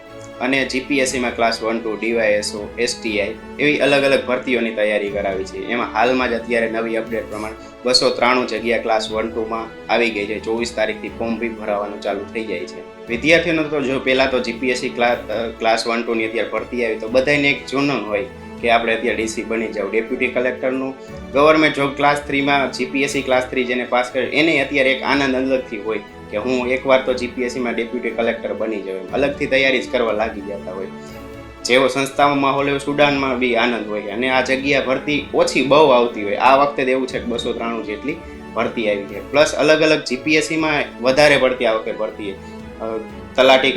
અને જીપીએસસીમાં ક્લાસ 1 2 ડીવાયએસઓ, એસટીઆઈ એવી અલગ અલગ ભરતીઓની તૈયારી કરાવી છે. એમાં હાલમાં જ અત્યારે નવી અપડેટ પ્રમાણે 293 જગ્યા ક્લાસ 1 2માં આવી ગઈ છે. 24 તારીખથી ફોર્મ બી ભરાવાનું ચાલુ થઈ જાય છે. વિદ્યાર્થીઓનો તો જો પહેલાં તો જીપીએસસી ક્લાસ 1 2ની અત્યારે ભરતી આવી તો બધાને એક જૂનૂન હોય કે આપણે અત્યારે ડીસી બની જાવ. ડેપ્યુટી કલેક્ટરનું ગવર્મેન્ટ જોબ ક્લાસ 3માં જીપીએસસી ક્લાસ 3 જેને પાસ કરે એને અત્યારે એક આનંદ અલગથી હોય કે હું એકવાર તો જીપીએસસીમાં ડેપ્યુટી કલેક્ટર બની જાઉં. અલગથી તૈયારી જ કરવા લાગી જતા હોય. જેવો સંસ્થામાં માહોલ એવો સ્ટુડન્ટમાં બી આનંદ હોય. અને આ જગ્યા ભરતી ઓછી બહુ આવતી હોય. આ વખતે એવું છે કે 293 જેટલી ભરતી આવી છે. પ્લસ અલગ અલગ જીપીએસસીમાં વધારે ભરતી આ વખતે ભરતી તલાટી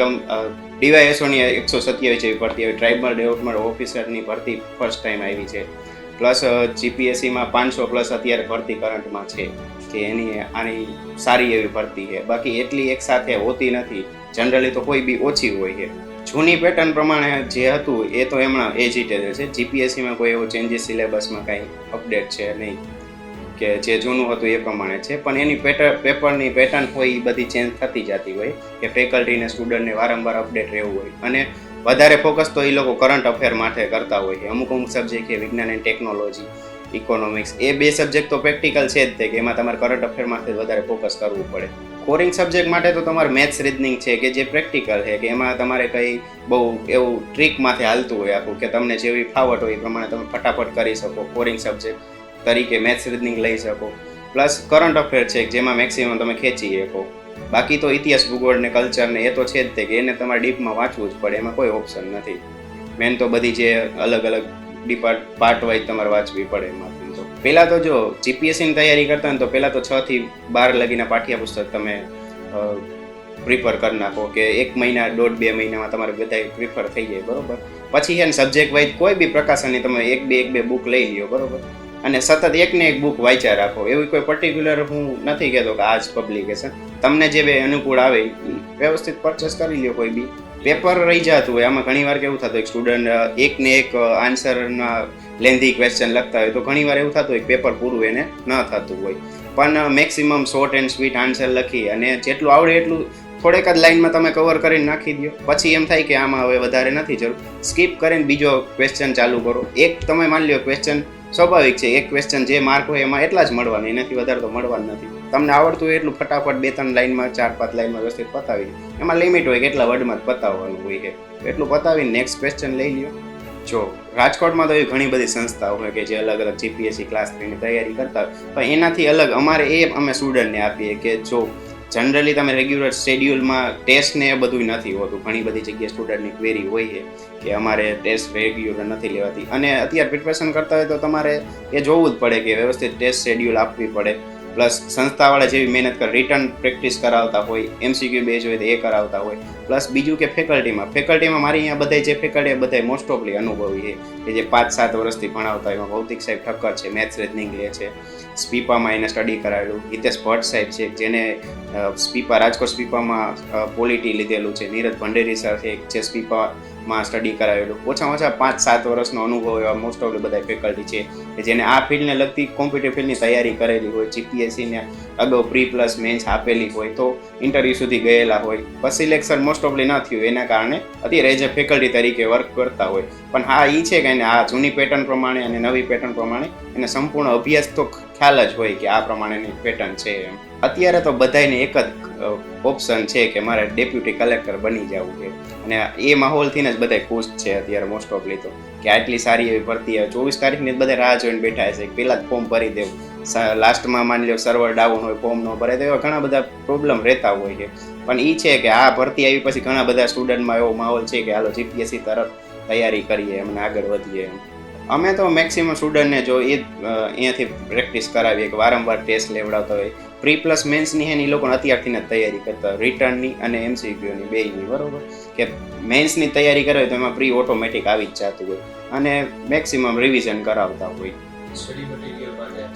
ડીવાયએસઓની 127 જેવી ભરતી આવી. ટ્રાઇબલ ડેવલપમેન્ટ ઓફિસરની ભરતી ફર્સ્ટ ટાઈમ આવી છે. પ્લસ જીપીએસસીમાં 500 પ્લસ અત્યારે ભરતી કરંટમાં છે કે આની સારી એવી ભરતી છે. બાકી એટલી એકસાથે હોતી નથી. જનરલી તો કોઈ બી ઓછી હોય છે. જૂની પેટર્ન પ્રમાણે જે હતું એ તો એમણા એ જ રીતે છે. જીપીએસસીમાં કોઈ એવો ચેન્જીસ સિલેબસમાં કાંઈ અપડેટ છે નહીં કે જે જૂનું હતું એ પ્રમાણે છે. પણ એની પેપરની પેટર્ન હોય એ બધી ચેન્જ થતી જતી હોય કે ફેકલ્ટીને સ્ટુડન્ટને વારંવાર અપડેટ રહેવું હોય. અને વધારે ફોકસ તો એ લોકો કરંટ અફેર માટે કરતા હોય છે. અમુક સબ્જેક્ટ છે વિજ્ઞાન એન્ડ ટેકનોલોજી, ઇકોનોમિક્સ, એ બે સબ્જેક્ટ તો પ્રેક્ટિકલ છે જ તે કે એમાં તમારે કરંટ અફેર માટે વધારે ફોકસ કરવું પડે. કોરિંગ સબ્જેક્ટ માટે તો તમારે મેથ્સ રીઝનિંગ છે કે જે પ્રેક્ટિકલ છે કે એમાં તમારે કંઈ બહુ એવું ટ્રીક માથે હાલતું હોય આખું કે તમને જેવી ફાવટ હોય એ પ્રમાણે તમે ફટાફટ કરી શકો. કોરિંગ સબ્જેક્ટ તરીકે મેથ્સ રીઝનિંગ લઈ શકો. પ્લસ કરંટ અફેર છે જેમાં મેક્સિમમ તમે ખેંચી શકો. બાકી તો ઇતિહાસ, ભૂગોળ ને કલ્ચર ને એ તો છે જ તે કે એને તમારે ડીપમાં વાંચવું જ પડે. એમાં કોઈ ઓપ્શન નથી. મેન તો બધી જે અલગ અલગ પાર્ટ વાઇઝ તમારે વાંચવી પડે એમાં. તો પહેલાં તો જો જીપીએસસીની તૈયારી કરતા હોય તો પહેલાં તો 6 થી 12 લગીના પાઠ્યપુસ્તક તમે પ્રિફર કરી નાખો કે 1 મહિના 1.5-2 મહિનામાં તમારે બધા પ્રિફર થઈ જાય. બરાબર. પછી એને સબ્જેક્ટ વાઇઝ કોઈ બી પ્રકાશનની તમે 1-2 બુક લઈ લ્યો. બરાબર. અને સતત એકને એક બુક વાંચ્યા રાખો. એવી કોઈ પર્ટિક્યુલર હું નથી કહેતો કે આ જ પબ્લિકેશન. તમને જે બે અનુકૂળ આવે એ વ્યવસ્થિત પરચેસ કરી લ્યો. કોઈ બી પેપર રહી જતું હોય. આમાં ઘણીવાર કેવું થતું હોય સ્ટુડન્ટ એકને એક આન્સરના લેન્ધી ક્વેશ્ચન લખતા હોય તો ઘણીવાર એવું થતું હોય કે પેપર પૂરું એને ન થતું હોય. પણ maximum short and sweet answer લખી અને જેટલું આવડે એટલું થોડેક જ લાઇનમાં તમે કવર કરીને નાખી દો. પછી એમ થાય કે આમાં હવે વધારે નથી જરૂર, સ્કીપ કરીને બીજો ક્વેશ્ચન ચાલુ કરો. એક તમે માની લો ક્વેશ્ચન સ્વાભાવિક છે, એક ક્વેશ્ચન જે માર્ક હોય એમાં એટલા જ મળવાના, એનાથી વધારે તો મળવાનું નથી. તમને આવડતું હોય એટલું ફટાફટ 2-3 લાઇનમાં 4-5 લાઇનમાં વ્યવસ્થિત પતાવી દો. એમાં લિમિટ હોય કેટલા વર્ડમાં જ પતાવવાનું હોય છે. એટલું પતાવીને નેક્સ્ટ ક્વેશ્ચન લઈ લ્યો. જો રાજકોટમાં તો એવી ઘણી બધી સંસ્થાઓ હોય કે જે અલગ અલગ જીપીએસસી ક્લાસ 3ની તૈયારી કરતા હોય. પણ એનાથી અલગ અમારે અમે સ્ટુડન્ટને આપીએ કે જો જનરલી તમે રેગ્યુલર શેડ્યુલમાં ટેસ્ટ ને એ બધું નથી હોતું. ઘણી બધી જગ્યાએ સ્ટુડન્ટની ક્વેરી હોય છે કે અમારે ટેસ્ટ રેગ્યુલર નથી લેવાતી. અને અત્યારે પ્રિપરેશન કરતા હોય તો તમારે એ જોવું જ પડે કે વ્યવસ્થિત ટેસ્ટ શેડ્યુલ આપવી પડે. પ્લસ સંસ્થાવાળા જેવી મહેનત કરે, રિટર્ન પ્રેક્ટિસ કરાવતા હોય, એમસીક્યુ બેઝ હોય તો એ કરાવતા હોય. પ્લસ બીજું કે ફેકલ્ટીમાં મારી અહીંયા બધા જે ફેકલ્ટી બધા મોસ્ટ ઓફલી અનુભવી છે કે જે 5-7 વર્ષથી ભણાવતા હોય. એમાં ભૌતિક સાહેબ ઠક્કર છે, મેથ્સ રીઝનિંગ લે છે. સ્પીપામાં એને સ્ટડી કરાવેલું. હિતેશ ભટ્ટ સાહેબ છે જેને સ્પીપા રાજકોટ સ્પીપામાં પોલિટી લીધેલું છે. નીરજ ભંડેરી સર છે જે સ્પીપામાં સ્ટડી કરાવેલું. ઓછામાં ઓછા 5-7 વર્ષનો અનુભવ એવા મોસ્ટ ઓફ બધા ફેકલ્ટી છે કે જેને આ ફિલ્ડને લગતી કોમ્પિટિટિવ ફિલ્ડની તૈયારી કરેલી હોય. જીપીએસસીને અગાઉ પ્રી પ્લસ મેન્સ આપેલી હોય તો ઇન્ટરવ્યૂ સુધી ગયેલા હોય. પછી સિલેક્શન મોસ્ટ ઓફલી ન થયું એના કારણે અત્યારે એઝ અ ફેકલ્ટી તરીકે વર્ક કરતા હોય. પણ હા એ છે કે આ જૂની પેટર્ન પ્રમાણે અને નવી પેટર્ન પ્રમાણે એને સંપૂર્ણ અભ્યાસ તો ખ્યાલ જ હોય કે આ પ્રમાણેની પેટર્ન છે એમ. અત્યારે તો બધાને એક જ ઓપ્શન છે કે મારે ડેપ્યુટી કલેક્ટર બની જવું છે. અને એ માહોલથી જ બધા ખુશ છે અત્યારે મોસ્ટ ઓફલી તો કે આટલી સારી એવી ભરતી આવે. 24 તારીખની બધા રાહ જોઈને બેઠા છે કે પહેલાં જ ફોર્મ ભરી દેવું. લાસ્ટમાં માની લો સર્વર ડાઉન હોય, ફોર્મ ન ભરાય તો એવા ઘણા બધા પ્રોબ્લેમ રહેતા હોય છે. પણ એ છે કે આ ભરતી આવી પછી ઘણા બધા સ્ટુડન્ટમાં એવો માહોલ છે કે હાલો જીપીએસસી તરફ તૈયારી કરીએ એમને આગળ વધીએ એમ. અમે તો મેક્સિમમ સ્ટુડન્ટને જો એ અહીંયાથી પ્રેક્ટિસ કરાવીએ કે વારંવાર ટેસ્ટ લેવડાવતા હોય. પ્રી પ્લસ મેન્સની હે ને એ લોકોને અત્યારથી જ તૈયારી કરતા હોય, રિટર્નની અને એમસીક્યુની બેયની. બરાબર કે મેન્સની તૈયારી કરે તો એમાં પ્રી ઓટોમેટિક આવી જ જતું હોય અને મેક્સિમમ રિવિઝન કરાવતા હોય.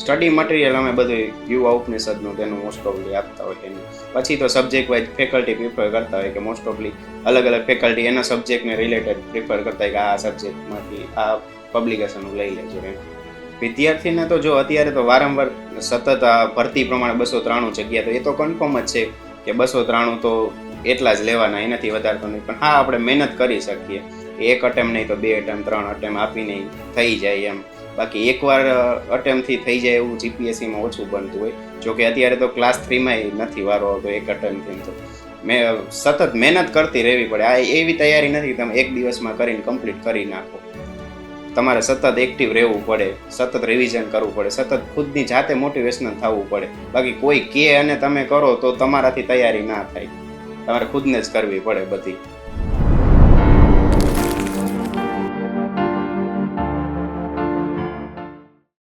સ્ટડી મટીરિયલ અમે બધું યુવા ઉપનિષદનું તેનું મોસ્ટ ઓફલી આપતા હોય એનું. પછી તો સબ્જેક્ટ વાઇઝ ફેકલ્ટી પ્રિફર કરતા હોય કે મોસ્ટ ઓફલી અલગ અલગ ફેકલ્ટી એના સબ્જેક્ટને રિલેટેડ પ્રિફર કરતા હોય કે આ સબ્જેક્ટમાંથી આ પબ્લિકેશન લઈ લેજો એમ. વિદ્યાર્થીને તો જો અત્યારે તો વારંવાર સતત આ ભરતી પ્રમાણે 293 જગ્યા તો એ તો કન્ફર્મ જ છે કે 293 તો એટલા જ લેવાના, એનાથી વધારે તો નહીં. પણ હા, આપણે મહેનત કરી શકીએ. એક અટેમ્પ નહીં તો 2 અટેમ્પ 3 અટેમ્પ આપીને થઈ જાય એમ. બાકી એકવાર અટેમ્પથી થઈ જાય એવું જીપીએસસીમાં ઓછું બનતું હોય. જોકે અત્યારે તો ક્લાસ 3માં નથી વારો આવતો એક અટેમ્પથી. તો સતત મહેનત કરતી રહેવી પડે. આ એવી તૈયારી નથી તમે એક દિવસમાં કરીને કમ્પ્લીટ કરી નાખો. તમારે સતત એક્ટિવ રહેવું પડે, સતત રિવિઝન કરવું પડે, સતત ખુદની જાતે મોટિવેશનલ થવું પડે. બાકી કોઈ કહે અને તમે કરો તો તમારાથી તૈયારી ના થાય. તમારે ખુદને જ કરવી પડે બધી.